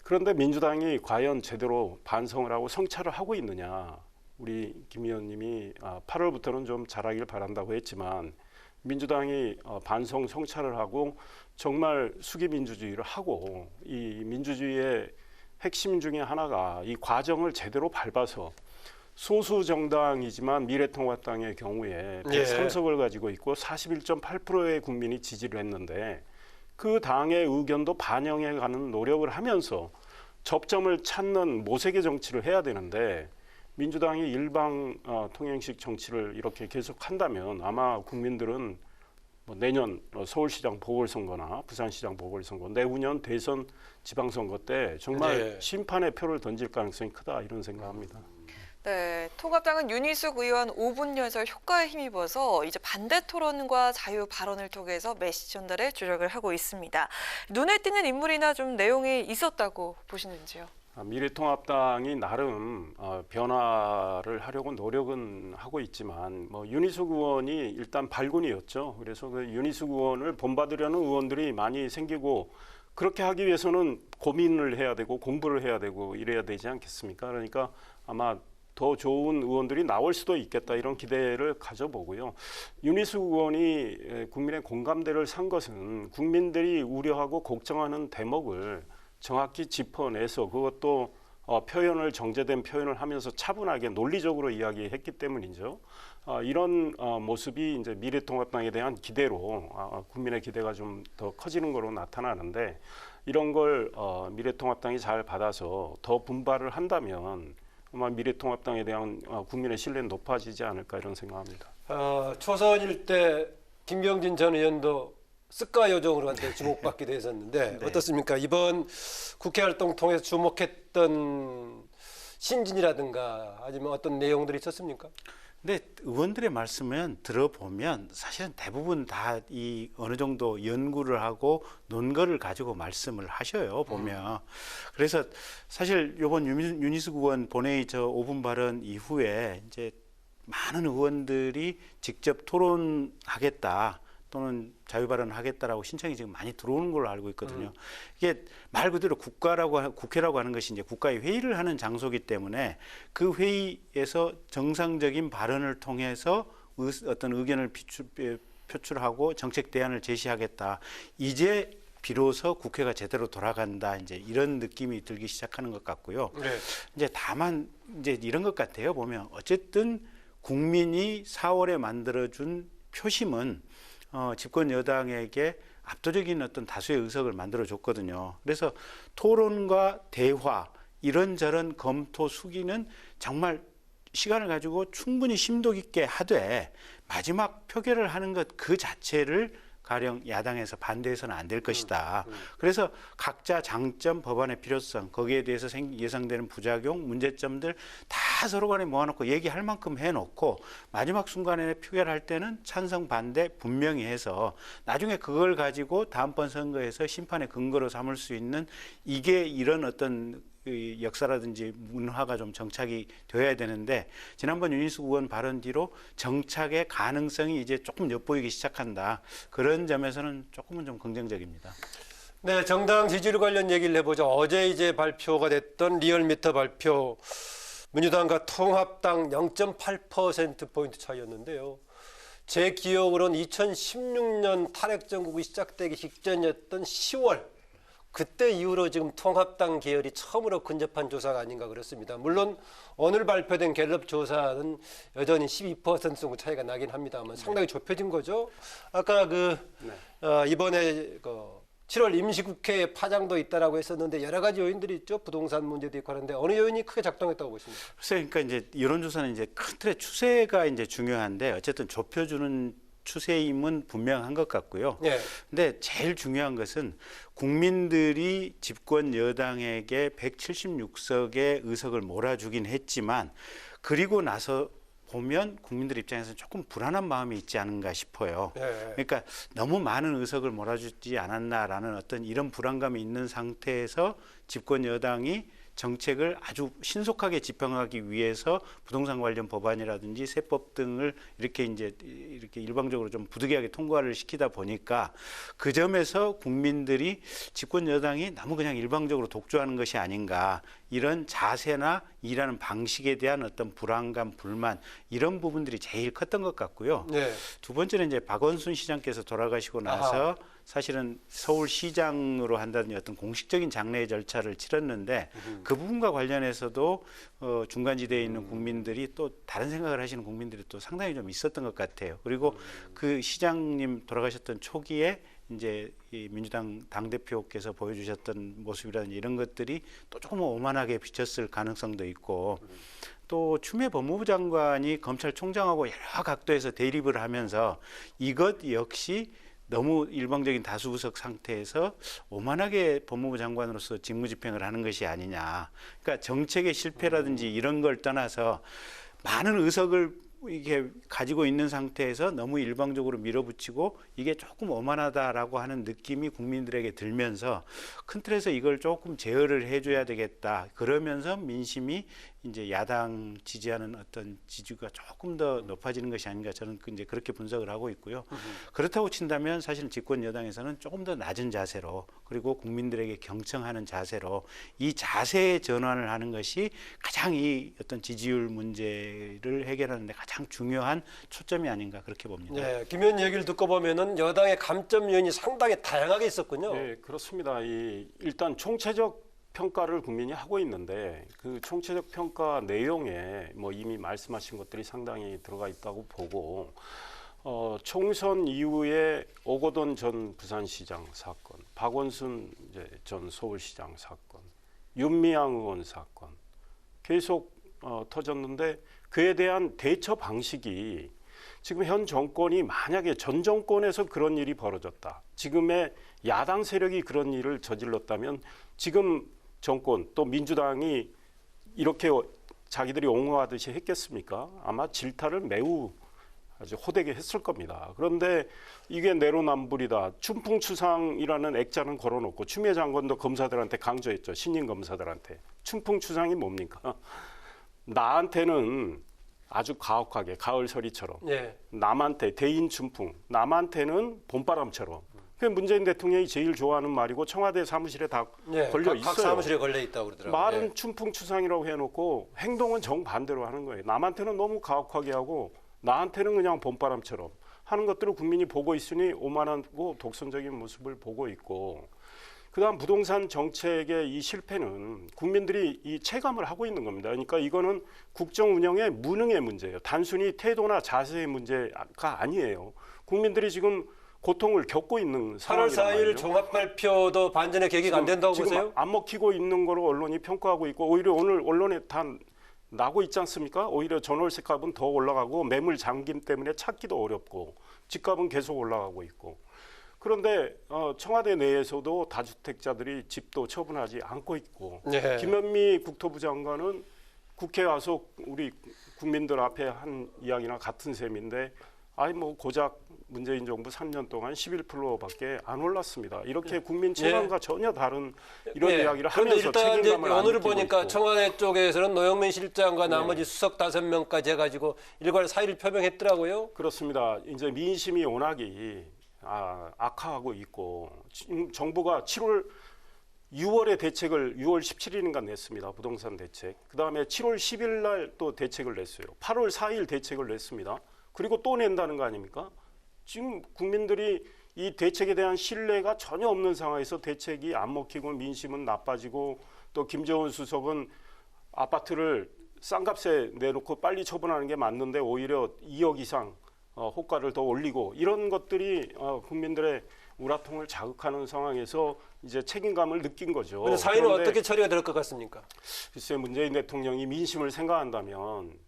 그런데 민주당이 과연 제대로 반성을 하고 성찰을 하고 있느냐. 우리 김 의원님이 8월부터는 좀 잘하길 바란다고 했지만 민주당이 반성 성찰을 하고 정말 수기 민주주의를 하고 이 민주주의의 핵심 중에 하나가 이 과정을 제대로 밟아서 소수 정당이지만 미래통합당의 경우에 103석을 가지고 있고 41.8%의 국민이 지지를 했는데 그 당의 의견도 반영해가는 노력을 하면서 접점을 찾는 모색의 정치를 해야 되는데 민주당이 일방 통행식 정치를 이렇게 계속한다면 아마 국민들은 내년 서울시장 보궐선거나 부산시장 보궐선거, 내후년 대선 지방선거 때 정말 심판의 표를 던질 가능성이 크다 이런 생각합니다. 네, 통합당은 윤희숙 의원 5분 연설 효과에 힘입어서 이제 반대 토론과 자유 발언을 통해서 메시지 전달에 주력을 하고 있습니다. 눈에 띄는 인물이나 좀 내용이 있었다고 보시는지요? 미래통합당이 나름 변화를 하려고 노력은 하고 있지만 윤희숙 의원이 일단 발군이었죠. 그래서 그 윤희숙 의원을 본받으려는 의원들이 많이 생기고 그렇게 하기 위해서는 고민을 해야 되고 공부를 해야 되고 이래야 되지 않겠습니까? 그러니까 아마 더 좋은 의원들이 나올 수도 있겠다 이런 기대를 가져보고요. 윤희숙 의원이 국민의 공감대를 산 것은 국민들이 우려하고 걱정하는 대목을 정확히 짚어내서 그것도 표현을 정제된 표현을 하면서 차분하게 논리적으로 이야기했기 때문이죠. 이런 모습이 이제 미래통합당에 대한 기대로 국민의 기대가 좀 더 커지는 거로 나타나는데 이런 걸 미래통합당이 잘 받아서 더 분발을 한다면 아마 미래통합당에 대한 국민의 신뢰는 높아지지 않을까 이런 생각합니다. 초선일 때 김병진 전 의원도 습가 요정으로 한테 주목받기도 했었는데 네. 어떻습니까? 이번 국회 활동 통해서 주목했던 신진이라든가 아니면 어떤 내용들이 있었습니까? 근데 의원들의 말씀은 들어보면 사실은 대부분 다 이 어느 정도 연구를 하고 논거를 가지고 말씀을 하셔요, 보면. 그래서 사실 이번 윤희숙 의원 본회의 저 5분 발언 이후에 이제 많은 의원들이 직접 토론하겠다 또는 자유발언을 하겠다라고 신청이 지금 많이 들어오는 걸로 알고 있거든요. 이게 말 그대로 국회라고 하는 것이 이제 국가의 회의를 하는 장소이기 때문에 그 회의에서 정상적인 발언을 통해서 어떤 의견을 표출하고 정책 대안을 제시하겠다. 이제 비로소 국회가 제대로 돌아간다. 이제 이런 느낌이 들기 시작하는 것 같고요. 네. 이제 다만 이제 이런 것 같아요. 보면 어쨌든 국민이 4월에 만들어준 표심은 집권 여당에게 압도적인 어떤 다수의 의석을 만들어줬거든요. 그래서 토론과 대화, 이런저런 검토, 수기는 정말 시간을 가지고 충분히 심도 깊게 하되 마지막 표결을 하는 것 그 자체를 가령 야당에서 반대해서는 안 될 것이다. 그래서 각자 장점, 법안의 필요성, 거기에 대해서 예상되는 부작용, 문제점들 다 서로 간에 모아놓고 얘기할 만큼 해놓고 마지막 순간에 표결할 때는 찬성, 반대 분명히 해서 나중에 그걸 가지고 다음번 선거에서 심판의 근거로 삼을 수 있는 이게 이런 어떤 역사라든지 문화가 좀 정착이 되어야 되는데 지난번 윤희숙 의원 발언 뒤로 정착의 가능성이 이제 조금 엿보이기 시작한다. 그런 점에서는 조금은 좀 긍정적입니다. 네, 정당 지지율 관련 얘기를 해보죠. 어제 이제 발표가 됐던 리얼미터 발표 민주당과 통합당 0.8%포인트 차이였는데요. 제 기억으로는 2016년 탄핵 정국이 시작되기 직전이었던 10월 그때 이후로 지금 통합당 계열이 처음으로 근접한 조사가 아닌가 그렇습니다. 물론 오늘 발표된 갤럽 조사는 여전히 12% 정도 차이가 나긴 합니다만 상당히 좁혀진 거죠. 아까 이번에 7월 임시국회에 파장도 있다라고 했었는데 여러 가지 요인들이 있죠. 부동산 문제도 있고 하는데 어느 요인이 크게 작동했다고 보십니까? 그러니까 이제 여론조사는 이제 큰 틀의 추세가 이제 중요한데 어쨌든 좁혀주는 추세임은 분명한 것 같고요. 네. 근데 제일 중요한 것은 국민들이 집권 여당에게 176석의 의석을 몰아주긴 했지만 그리고 나서 보면 국민들 입장에서는 조금 불안한 마음이 있지 않은가 싶어요. 네. 그러니까 너무 많은 의석을 몰아주지 않았나라는 어떤 이런 불안감이 있는 상태에서 집권 여당이 정책을 아주 신속하게 집행하기 위해서 부동산 관련 법안이라든지 세법 등을 이렇게 일방적으로 좀 부득이하게 통과를 시키다 보니까 그 점에서 국민들이 집권 여당이 너무 그냥 일방적으로 독주하는 것이 아닌가 이런 자세나 일하는 방식에 대한 어떤 불안감, 불만 이런 부분들이 제일 컸던 것 같고요. 네. 두 번째는 이제 박원순 시장께서 돌아가시고 나서 사실은 서울시장으로 한다든지 어떤 공식적인 장례 절차를 치렀는데 그 부분과 관련해서도 중간지대에 있는 국민들이 또 다른 생각을 하시는 국민들이 또 상당히 좀 있었던 것 같아요. 그리고 그 시장님 돌아가셨던 초기에 이제 이 민주당 당대표께서 보여주셨던 모습이라든지 이런 것들이 또 조금 오만하게 비쳤을 가능성도 있고 또 추미애 법무부 장관이 검찰총장하고 여러 각도에서 대립을 하면서 이것 역시 너무 일방적인 다수 의석 상태에서 오만하게 법무부 장관으로서 직무집행을 하는 것이 아니냐. 그러니까 정책의 실패라든지 이런 걸 떠나서 많은 의석을 이게 가지고 있는 상태에서 너무 일방적으로 밀어붙이고 이게 조금 오만하다라고 하는 느낌이 국민들에게 들면서 큰 틀에서 이걸 조금 제어를 해줘야 되겠다. 그러면서 민심이 이제 야당 지지하는 어떤 지지가 조금 더 높아지는 것이 아닌가 저는 이제 그렇게 분석을 하고 있고요. 그렇다고 친다면 사실 집권 여당에서는 조금 더 낮은 자세로 그리고 국민들에게 경청하는 자세로 이 자세의 전환을 하는 것이 가장 이 어떤 지지율 문제를 해결하는 데 가장 중요한 초점이 아닌가 그렇게 봅니다. 네, 김 의원 얘기를 듣고 보면은 여당의 감점 요인이 상당히 다양하게 있었군요. 네, 그렇습니다. 일단 총체적 평가를 국민이 하고 있는데 그 총체적 평가 내용에 이미 말씀하신 것들이 상당히 들어가 있다고 보고 총선 이후에 오거돈 전 부산시장 사건, 박원순 전 서울시장 사건, 윤미향 의원 사건 계속 터졌는데 그에 대한 대처 방식이 지금 현 정권이 만약에 전 정권에서 그런 일이 벌어졌다. 지금의 야당 세력이 그런 일을 저질렀다면 지금 정권 또 민주당이 이렇게 자기들이 옹호하듯이 했겠습니까? 아마 질타를 매우 아주 호되게 했을 겁니다. 그런데 이게 내로남불이다. 춘풍추상이라는 액자는 걸어놓고 추미애 장관도 검사들한테 강조했죠. 신임 검사들한테. 춘풍추상이 뭡니까? 나한테는 아주 가혹하게 가을서리처럼 예. 남한테 대인 춘풍, 남한테는 봄바람처럼. 그게 문재인 대통령이 제일 좋아하는 말이고 청와대 사무실에 다 예, 걸려 있어요. 각 사무실에 걸려 있다고 그러더라고요. 말은 예. 춘풍추상이라고 해놓고 행동은 정반대로 하는 거예요. 남한테는 너무 가혹하게 하고 나한테는 그냥 봄바람처럼 하는 것들을 국민이 보고 있으니 오만하고 독선적인 모습을 보고 있고, 그다음 부동산 정책의 이 실패는 국민들이 이 체감을 하고 있는 겁니다. 그러니까 이거는 국정 운영의 무능의 문제예요. 단순히 태도나 자세의 문제가 아니에요. 국민들이 지금 고통을 겪고 있는 8월 상황이란 4일 말이죠. 종합발표도 반전의 계기가 안 된다고 지금 보세요? 안 먹히고 있는 거로 언론이 평가하고 있고, 오히려 오늘 언론에 다 나고 있지 않습니까? 오히려 전월세 값은 더 올라가고 매물 잠김 때문에 찾기도 어렵고 집값은 계속 올라가고 있고. 그런데 청와대 내에서도 다주택자들이 집도 처분하지 않고 있고, 네. 김현미 국토부 장관은 국회에 와서 우리 국민들 앞에 한 이야기나 같은 셈인데, 아니 뭐 고작 문재인 정부 3년 동안 11%밖에 안 올랐습니다. 이렇게 국민 체감과 전혀 다른 이런 이야기를 하면서 일단 책임감을 안 오늘 느끼고 보니까 있고. 청와대 쪽에서는 노영민 실장과 나머지 수석 5명까지 해가지고 일괄 사의를 표명했더라고요. 그렇습니다. 이제 민심이 워낙이 악화하고 있고, 지금 정부가 6월에 대책을 6월 17일인가 냈습니다. 부동산 대책. 그다음에 7월 10일 날 또 대책을 냈어요. 8월 4일 대책을 냈습니다. 그리고 또 낸다는 거 아닙니까? 지금 국민들이 이 대책에 대한 신뢰가 전혀 없는 상황에서 대책이 안 먹히고 민심은 나빠지고, 또 김재원 수석은 아파트를 싼값에 내놓고 빨리 처분하는 게 맞는데 오히려 2억 이상 호가를 더 올리고, 이런 것들이 국민들의 우라통을 자극하는 상황에서 이제 책임감을 느낀 거죠. 근데 사의는 어떻게 처리가 될 것 같습니까? 글쎄, 문재인 대통령이 민심을 생각한다면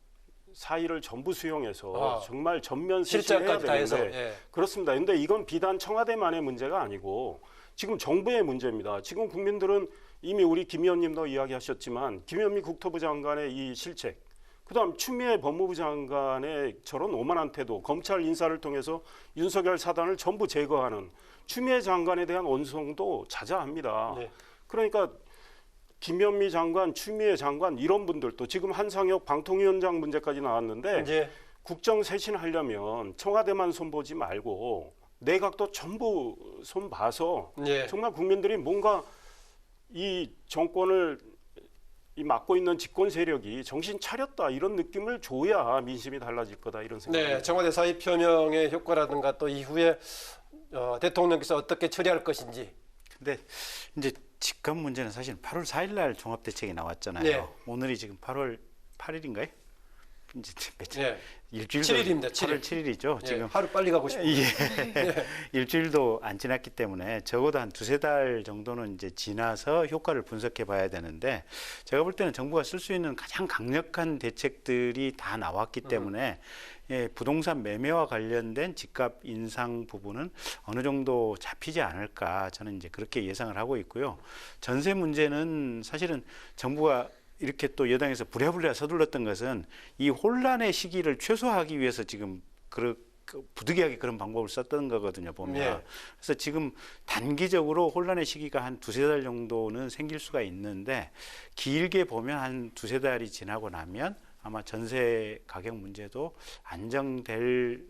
사의를 전부 수용해서 정말 전면 실시해야 되는데, 예. 그렇습니다. 그런데 이건 비단 청와대만의 문제가 아니고 지금 정부의 문제입니다. 지금 국민들은 이미 우리 김 의원님도 이야기하셨지만 김현미 국토부 장관의 이 실책, 그다음 추미애 법무부 장관의 저런 오만한 태도, 검찰 인사를 통해서 윤석열 사단을 전부 제거하는 추미애 장관에 대한 원성도 자자합니다. 네. 그러니까 김현미 장관, 추미애 장관 이런 분들도 지금 한상혁 방통위원장 문제까지 나왔는데 국정 쇄신하려면 청와대만 손보지 말고 내각도 전부 손봐서 정말 국민들이 뭔가 이 정권을 맡고 있는 집권 세력이 정신 차렸다 이런 느낌을 줘야 민심이 달라질 거다 이런 생각입니다. 네, 청와대 사의 표명의 효과라든가 또 이후에 대통령께서 어떻게 처리할 것인지. 근데 이제 집값 문제는 사실 8월 4일 날 종합대책이 나왔잖아요. 네. 오늘이 지금 8월 8일인가요? 이제 며칠? 네. 일주일도 7일입니다. 8월 7일이죠. 예, 지금 하루 빨리 가고 싶어요. 일주일도 안 지났기 때문에 적어도 한 2-3달 정도는 이제 지나서 효과를 분석해 봐야 되는데, 제가 볼 때는 정부가 쓸 수 있는 가장 강력한 대책들이 다 나왔기 때문에 부동산 매매와 관련된 집값 인상 부분은 어느 정도 잡히지 않을까, 저는 이제 그렇게 예상을 하고 있고요. 전세 문제는 사실은 정부가 이렇게 또 여당에서 부랴부랴 서둘렀던 것은 이 혼란의 시기를 최소화하기 위해서 지금 부득이하게 그런 방법을 썼던 거거든요, 보면. 그래서 지금 단기적으로 혼란의 시기가 한 2-3달 정도는 생길 수가 있는데, 길게 보면 한 2-3달이 지나고 나면 아마 전세 가격 문제도 안정될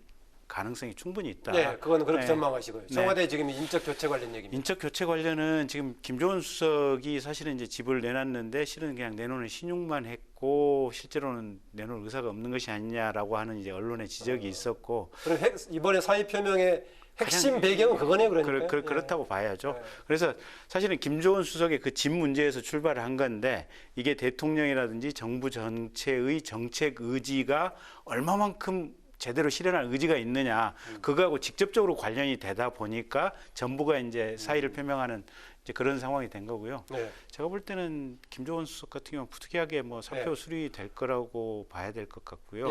가능성이 충분히 있다. 네, 그건 그렇게 전망하시고요. 청와대 지금 인적 교체 관련 얘기입니다. 인적 교체 관련은 지금 김조원 수석이 사실은 이제 집을 내놨는데 실은 그냥 내놓는 신용만 했고 실제로는 내놓을 의사가 없는 것이 아니냐라고 하는 이제 언론의 지적이 있었고. 그럼 이번에 사의 표명의 핵심 배경은 그거네요, 그러니까. 그렇다고 봐야죠. 그래서 사실은 김조원 수석의 그 집 문제에서 출발을 한 건데, 이게 대통령이라든지 정부 전체의 정책 의지가 얼마만큼 제대로 실현할 의지가 있느냐, 그거하고 직접적으로 관련이 되다 보니까 정부가 이제 사의를 표명하는 이제 그런 상황이 된 거고요. 네. 제가 볼 때는 김조원 수석 같은 경우는 부득이하게 뭐 사표 수리될 거라고 봐야 될 것 같고요.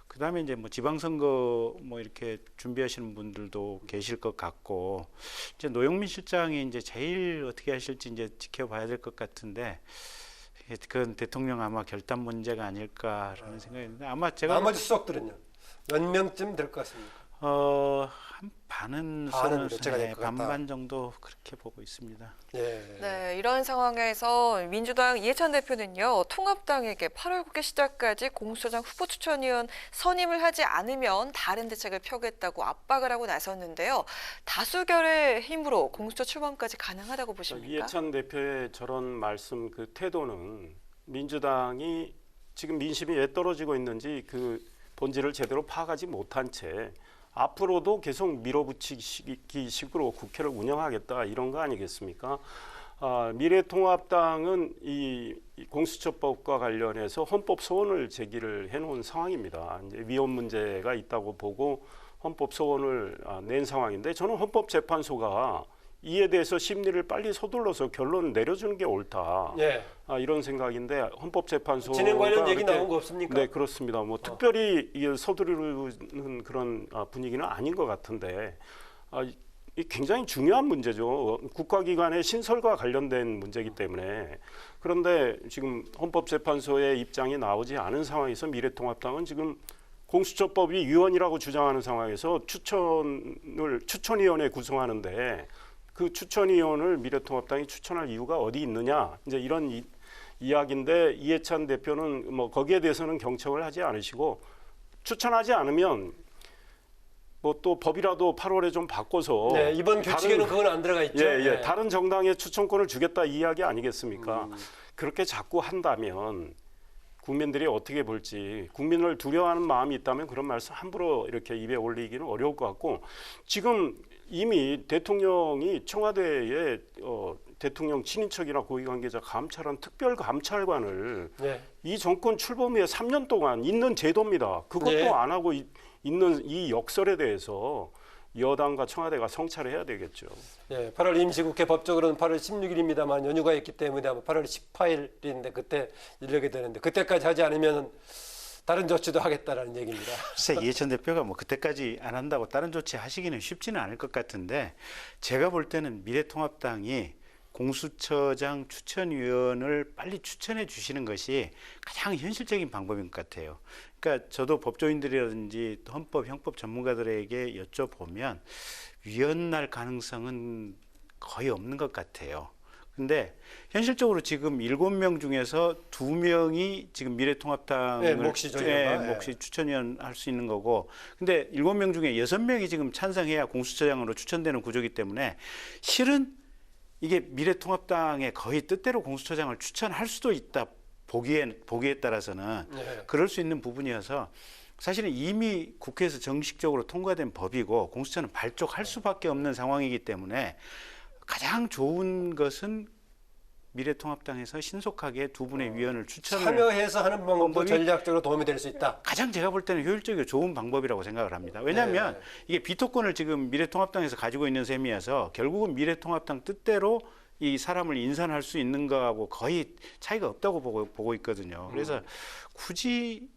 그다음에 이제 뭐 지방선거 뭐 이렇게 준비하시는 분들도 계실 것 같고, 이제 노영민 실장이 이제 제일 어떻게 하실지 이제 지켜봐야 될 것 같은데, 그건 대통령 아마 결단 문제가 아닐까라는 생각이 드는데, 아마 제가 나머지 수석들은요 몇 명쯤 될 것 같습니까? 한 반은 교체가 될 것 같다. 반반 정도 그렇게 보고 있습니다. 네, 이런 상황에서 민주당 이해찬 대표는요, 통합당에게 8월 국회 시작까지 공수처장 후보 추천위원 선임을 하지 않으면 다른 대책을 펴겠다고 압박을 하고 나섰는데요. 다수결의 힘으로 공수처 출범까지 가능하다고 보십니까? 이해찬 대표의 저런 말씀 그 태도는 민주당이 지금 민심이 왜 떨어지고 있는지 그 본질을 제대로 파악하지 못한 채 앞으로도 계속 밀어붙이기 식으로 국회를 운영하겠다 이런 거 아니겠습니까? 미래통합당은 이 공수처법과 관련해서 헌법 소원을 제기를 해놓은 상황입니다. 이제 위헌 문제가 있다고 보고 헌법 소원을 낸 상황인데, 저는 헌법재판소가 이에 대해서 심리를 빨리 서둘러서 결론을 내려주는 게 옳다. 이런 생각인데, 헌법재판소가 진행 관련 얘기 나온 거 없습니까? 네, 그렇습니다. 뭐 특별히 서두르는 그런 분위기는 아닌 것 같은데, 이 굉장히 중요한 문제죠. 국가기관의 신설과 관련된 문제이기 때문에. 그런데 지금 헌법재판소의 입장이 나오지 않은 상황에서 미래통합당은 지금 공수처법이 위헌이라고 주장하는 상황에서 추천위원회 구성하는데, 그 추천위원을 미래통합당이 추천할 이유가 어디 있느냐, 이제 이런 이야기인데, 이해찬 대표는 뭐 거기에 대해서는 경청을 하지 않으시고, 추천하지 않으면 뭐 또 법이라도 8월에 좀 바꿔서 이번 규칙에는 그건 안 들어가 있죠. 다른 정당에 추천권을 주겠다 이 이야기 아니겠습니까? 그렇게 자꾸 한다면 국민들이 어떻게 볼지, 국민을 두려워하는 마음이 있다면 그런 말씀 함부로 이렇게 입에 올리기는 어려울 것 같고, 지금 이미 대통령이 청와대에 대통령 친인척이나 고위관계자 감찰한 특별감찰관을 이 정권 출범 후에 3년 동안 있는 제도입니다. 그것도 안 하고 있는 이 역설에 대해서 여당과 청와대가 성찰해야 되겠죠. 8월 임시국회 법적으로는 8월 16일입니다만 연휴가 있기 때문에 아마 8월 18일인데 그때 열리게 되는데, 그때까지 하지 않으면 다른 조치도 하겠다라는 얘기입니다. 글쎄, 이해찬 대표가 뭐 그때까지 안 한다고 다른 조치 하시기는 쉽지는 않을 것 같은데, 제가 볼 때는 미래통합당이 공수처장 추천위원을 빨리 추천해 주시는 것이 가장 현실적인 방법인 것 같아요. 그러니까 저도 법조인들이라든지 헌법, 형법 전문가들에게 여쭤보면 위헌날 가능성은 거의 없는 것 같아요. 근데 현실적으로 지금 7명 중에서 2명이 지금 미래통합당을 몫이 추천위원 할 수 있는 거고, 근데 7명 중에 6명이 지금 찬성해야 공수처장으로 추천되는 구조이기 때문에, 실은 이게 미래통합당의 거의 뜻대로 공수처장을 추천할 수도 있다, 보기에 따라서는 그럴 수 있는 부분이어서, 사실은 이미 국회에서 정식적으로 통과된 법이고 공수처는 발족할 수밖에 없는 상황이기 때문에, 가장 좋은 것은 미래통합당에서 신속하게 두 분의 위원을 추천을 참여해서 하는 방법도 전략적으로 도움이 될 수 있다. 가장 제가 볼 때는 효율적이고 좋은 방법이라고 생각을 합니다. 왜냐하면 이게 비토권을 지금 미래통합당에서 가지고 있는 셈이어서 결국은 미래통합당 뜻대로 이 사람을 인선할 수 있는 거하고 거의 차이가 없다고 보고 있거든요. 그래서 굳이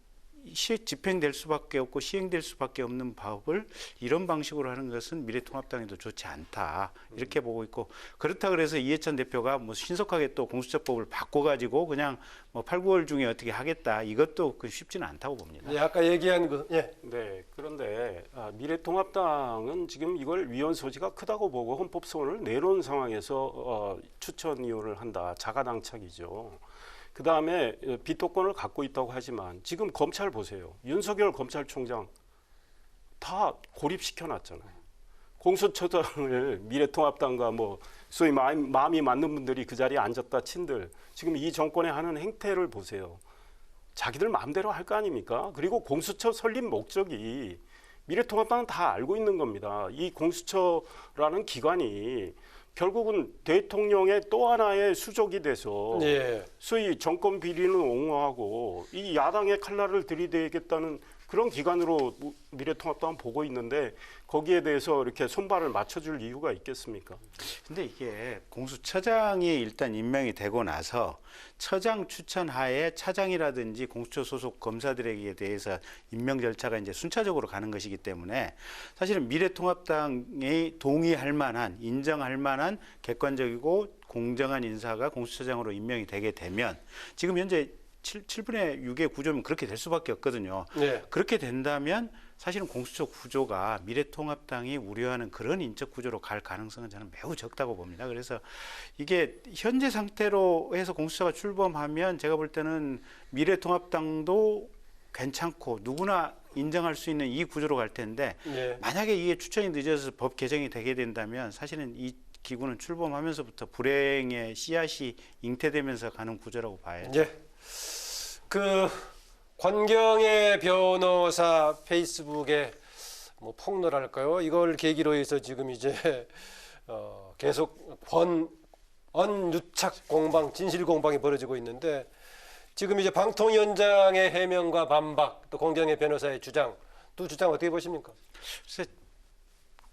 집행될 수밖에 없고 시행될 수밖에 없는 법을 이런 방식으로 하는 것은 미래통합당에도 좋지 않다, 이렇게 보고 있고, 그렇다 그래서 이해찬 대표가 뭐 신속하게 또 공수처법을 바꿔가지고 그냥 뭐 8, 9월 중에 어떻게 하겠다, 이것도 쉽지는 않다고 봅니다. 아까 얘기한 거. 네, 그런데 미래통합당은 지금 이걸 위헌 소지가 크다고 보고 헌법소원을 내놓은 상황에서 추천위원을 한다, 자가당착이죠. 그 다음에 비토권을 갖고 있다고 하지만 지금 검찰 보세요. 윤석열 검찰총장 다 고립시켜놨잖아요. 공수처장을 미래통합당과 뭐 소위 마음이 맞는 분들이 그 자리에 앉았다 친들, 지금 이 정권에 하는 행태를 보세요. 자기들 마음대로 할 거 아닙니까? 그리고 공수처 설립 목적이 미래통합당은 다 알고 있는 겁니다. 이 공수처라는 기관이 결국은 대통령의 또 하나의 수족이 돼서 소위 정권 비리는 옹호하고 이 야당의 칼날을 들이대겠다는 그런 기관으로 미래통합당은 보고 있는데 거기에 대해서 이렇게 손발을 맞춰줄 이유가 있겠습니까? 근데 이게 공수처장이 일단 임명이 되고 나서 처장 추천하에 차장이라든지 공수처 소속 검사들에게 대해서 임명 절차가 이제 순차적으로 가는 것이기 때문에 사실은 미래통합당이 동의할 만한, 인정할 만한 객관적이고 공정한 인사가 공수처장으로 임명이 되게 되면 지금 현재 7분의 6의 구조면 그렇게 될 수밖에 없거든요. 네. 그렇게 된다면 사실은 공수처 구조가 미래통합당이 우려하는 그런 인적 구조로 갈 가능성은 저는 매우 적다고 봅니다. 그래서 이게 현재 상태로 해서 공수처가 출범하면 제가 볼 때는 미래통합당도 괜찮고 누구나 인정할 수 있는 이 구조로 갈 텐데 네. 만약에 이게 추천이 늦어서 법 개정이 되게 된다면 사실은 이 기구는 출범하면서부터 불행의 씨앗이 잉태되면서 가는 구조라고 봐야죠. 네. 그 권경의 변호사 페이스북에 뭐 폭로랄까요? 이걸 계기로 해서 지금 이제 계속 언유착 공방, 진실 공방이 벌어지고 있는데 지금 이제 방통위원장의 해명과 반박, 또 권경의 변호사의 주장, 두 주장 어떻게 보십니까? 글쎄,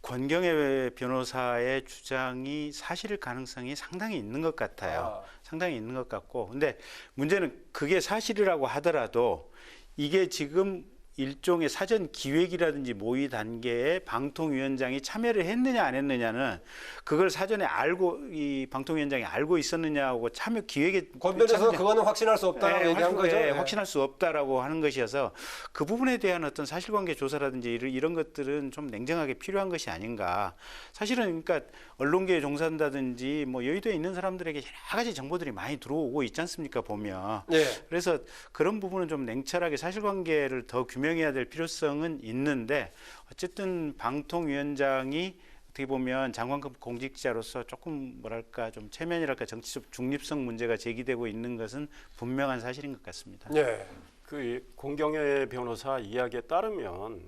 권경의 변호사의 주장이 사실일 가능성이 상당히 있는 것 같아요. 상당히 있는 것 같고, 근데 문제는 그게 사실이라고 하더라도 이게 지금 일종의 사전 기획이라든지 모의 단계에 방통위원장이 참여를 했느냐 안 했느냐는 그걸 사전에 알고 이 방통위원장이 알고 있었느냐하고 참여 기획에 권 변호사는 그거는 확신할 수 없다라고 얘기한 거죠. 확신할 수 없다라고 하는 것이어서 그 부분에 대한 어떤 사실관계 조사라든지 이런 것들은 좀 냉정하게 필요한 것이 아닌가. 사실은 그러니까 언론계에 종사한다든지 뭐 여의도에 있는 사람들에게 여러 가지 정보들이 많이 들어오고 있지 않습니까 보면. 네. 그래서 그런 부분은 좀 냉철하게 사실관계를 더 규명해야 될 필요성은 있는데 어쨌든 방통위원장이 어떻게 보면 장관급 공직자로서 조금 뭐랄까 좀 체면이랄까 정치적 중립성 문제가 제기되고 있는 것은 분명한 사실인 것 같습니다. 네. 그 권경의 변호사 이야기에 따르면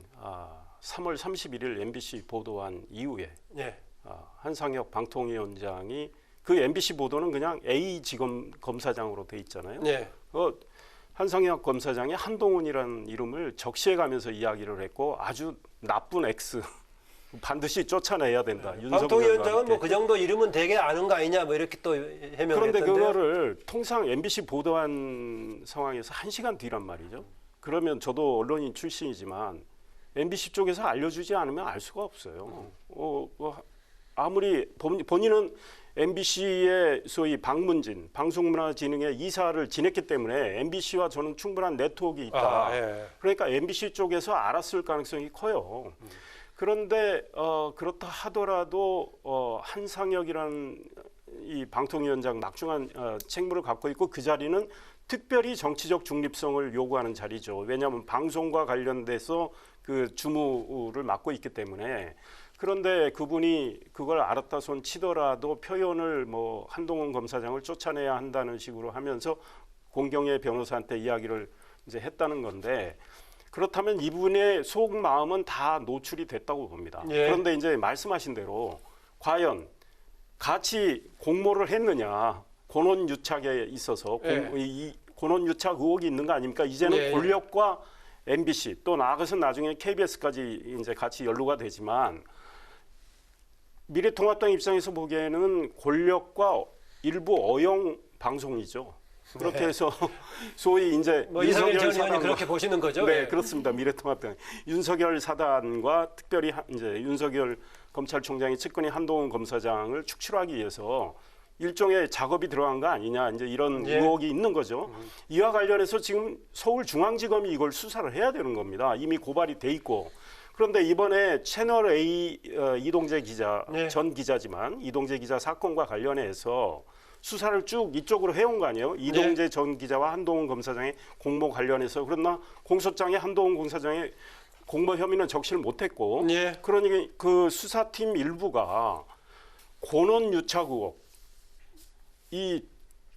3월 31일 MBC 보도한 이후에 네. 한상혁 방통위원장이 그 MBC 보도는 그냥 A 지검 검사장으로 돼 있잖아요. 네. 한상혁 검사장이 한동훈이라는 이름을 적시해가면서 이야기를 했고 아주 나쁜 X 반드시 쫓아내야 된다. 방통위원장은 뭐 그 정도 이름은 되게 아는 거 아니냐 뭐 이렇게 또 해명을 그런데 했던데요. 그거를 통상 MBC 보도한 상황에서 1시간 뒤란 말이죠. 그러면 저도 언론인 출신이지만 MBC 쪽에서 알려주지 않으면 알 수가 없어요. 아무리 본인은 MBC의 소위 방문진, 방송문화진흥의 이사를 지냈기 때문에 MBC와 저는 충분한 네트워크가 있다. 예. 그러니까 MBC 쪽에서 알았을 가능성이 커요. 그런데 그렇다 하더라도 한상혁이라는 이 방통위원장 막중한 책무를 갖고 있고 그 자리는 특별히 정치적 중립성을 요구하는 자리죠. 왜냐하면 방송과 관련돼서 그 주무를 맡고 있기 때문에. 그런데 그분이 그걸 알았다 손 치더라도 표현을 뭐 한동훈 검사장을 쫓아내야 한다는 식으로 하면서 권경의 변호사한테 이야기를 이제 했다는 건데 그렇다면 이분의 속마음은 다 노출이 됐다고 봅니다. 예. 그런데 이제 말씀하신 대로 과연 같이 공모를 했느냐 권원 유착에 있어서 이 권원 유착 의혹이 있는 거 아닙니까? 이제는 권력과 MBC 또 나아가서 나중에 KBS까지 이제 같이 연루가 되지만 미래통합당 입장에서 보기에는 권력과 일부 어용 방송이죠. 그렇게 해서 소위 이제 뭐 이상일 전 의원이 그렇게 보시는 거죠? 네, 예. 그렇습니다. 미래통합당 윤석열 사단과 특별히 이제 윤석열 검찰총장이 측근인 한동훈 검사장을 축출하기 위해서 일종의 작업이 들어간 거 아니냐 이제 이런 의혹이 있는 거죠. 이와 관련해서 지금 서울중앙지검이 이걸 수사를 해야 되는 겁니다. 이미 고발이 돼 있고. 그런데 이번에 채널 A 이동재 기자 전 기자지만 이동재 기자 사건과 관련해서 수사를 쭉 이쪽으로 해온 거 아니에요? 이동재 전 기자와 한동훈 검사장의 공모 관련해서 그러나 공소장에 한동훈 검사장의 공모 혐의는 적시를 못했고 그러니 그 수사팀 일부가 권원 유착 의혹 이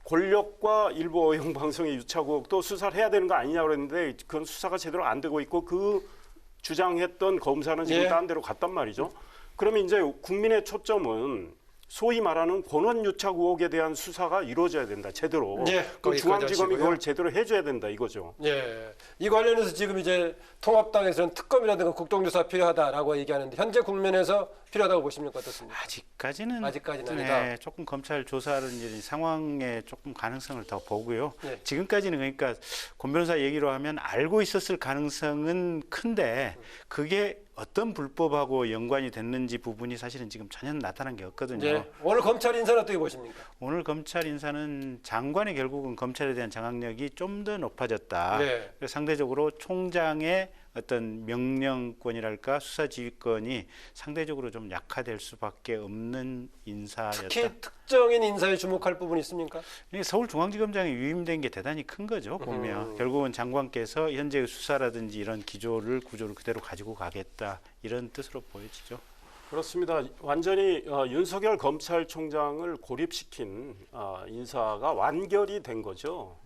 권력과 일부 어용 방송의 유착 의혹도 수사를 해야 되는 거 아니냐 그랬는데 그건 수사가 제대로 안 되고 있고 그 주장했던 검사는 지금 딴 데로 갔단 말이죠. 그러면 이제 국민의 초점은 소위 말하는 권한유착 의혹에 대한 수사가 이루어져야 된다. 제대로. 예, 그 거기까지 중앙지검이 하시고요. 그걸 제대로 해줘야 된다 이거죠. 예. 이 관련해서 지금 이제 통합당에서는 특검이라든가 국정조사 필요하다라고 얘기하는데 현재 국면에서 필요하다고 보십니까? 어떻습니까? 아직까지는 아니다. 네, 조금 검찰 조사를 이제 상황에 조금 가능성을 더 보고요. 네. 지금까지는 그러니까 권 변호사 얘기로 하면 알고 있었을 가능성은 큰데 그게 어떤 불법하고 연관이 됐는지 부분이 사실은 지금 전혀 나타난 게 없거든요. 예. 오늘 검찰 인사는 어떻게 보십니까? 오늘 검찰 인사는 장관이 결국은 검찰에 대한 장악력이 좀 더 높아졌다. 네. 그래서 상대적으로 총장의 어떤 명령권이랄까 수사지휘권이 상대적으로 좀 약화될 수밖에 없는 인사였다. 특히 특정인 인사에 주목할 부분이 있습니까? 서울중앙지검장이 위임된 게 대단히 큰 거죠. 보면 결국은 장관께서 현재의 수사라든지 이런 구조를 그대로 가지고 가겠다 이런 뜻으로 보여지죠. 그렇습니다. 완전히 윤석열 검찰총장을 고립시킨 인사가 완결이 된 거죠.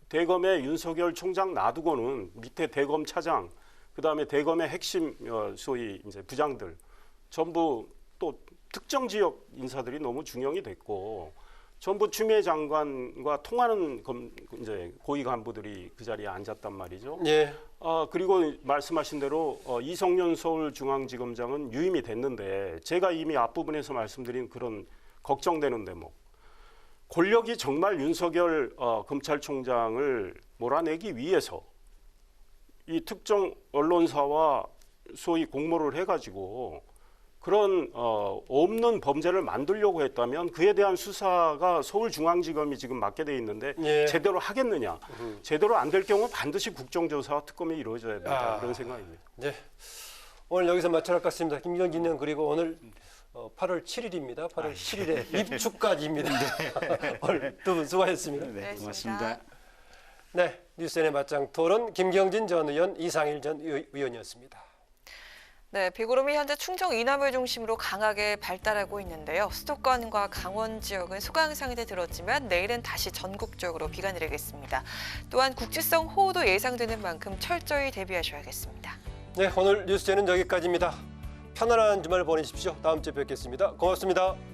대검의 윤석열 총장 놔두고는 밑에 대검 차장, 그다음에 대검의 핵심 소위 이제 부장들 전부 또 특정 지역 인사들이 너무 중용이 됐고 전부 추미애 장관과 통하는 이제 고위 간부들이 그 자리에 앉았단 말이죠. 예. 그리고 말씀하신 대로 이성윤 서울중앙지검장은 유임이 됐는데 제가 이미 앞부분에서 말씀드린 그런 걱정되는 대목. 권력이 정말 윤석열 검찰총장을 몰아내기 위해서 이 특정 언론사와 소위 공모를 해가지고 그런 없는 범죄를 만들려고 했다면 그에 대한 수사가 서울중앙지검이 지금 맡게 돼 있는데 예. 제대로 하겠느냐. 제대로 안 될 경우 반드시 국정조사와 특검이 이루어져야 된다. 그런 생각입니다. 네. 오늘 여기서 마쳐야 할 것 같습니다. 김경진 의원 그리고 오늘 8월 7일입니다. 8월 7일에 입축까지입니다. 오늘 두 분 수고하셨습니다. 네, 고맙습니다. 네, 뉴스N의 맞짱 토론 김경진 전 의원, 이상일 전 의원이었습니다. 네, 비구름이 현재 충청 이남을 중심으로 강하게 발달하고 있는데요. 수도권과 강원 지역은 소강상태 들었지만 내일은 다시 전국적으로 비가 내리겠습니다. 또한 국지성 호우도 예상되는 만큼 철저히 대비하셔야겠습니다. 네, 오늘 뉴스제는 여기까지입니다. 편안한 주말 보내십시오. 다음 주에 뵙겠습니다. 고맙습니다.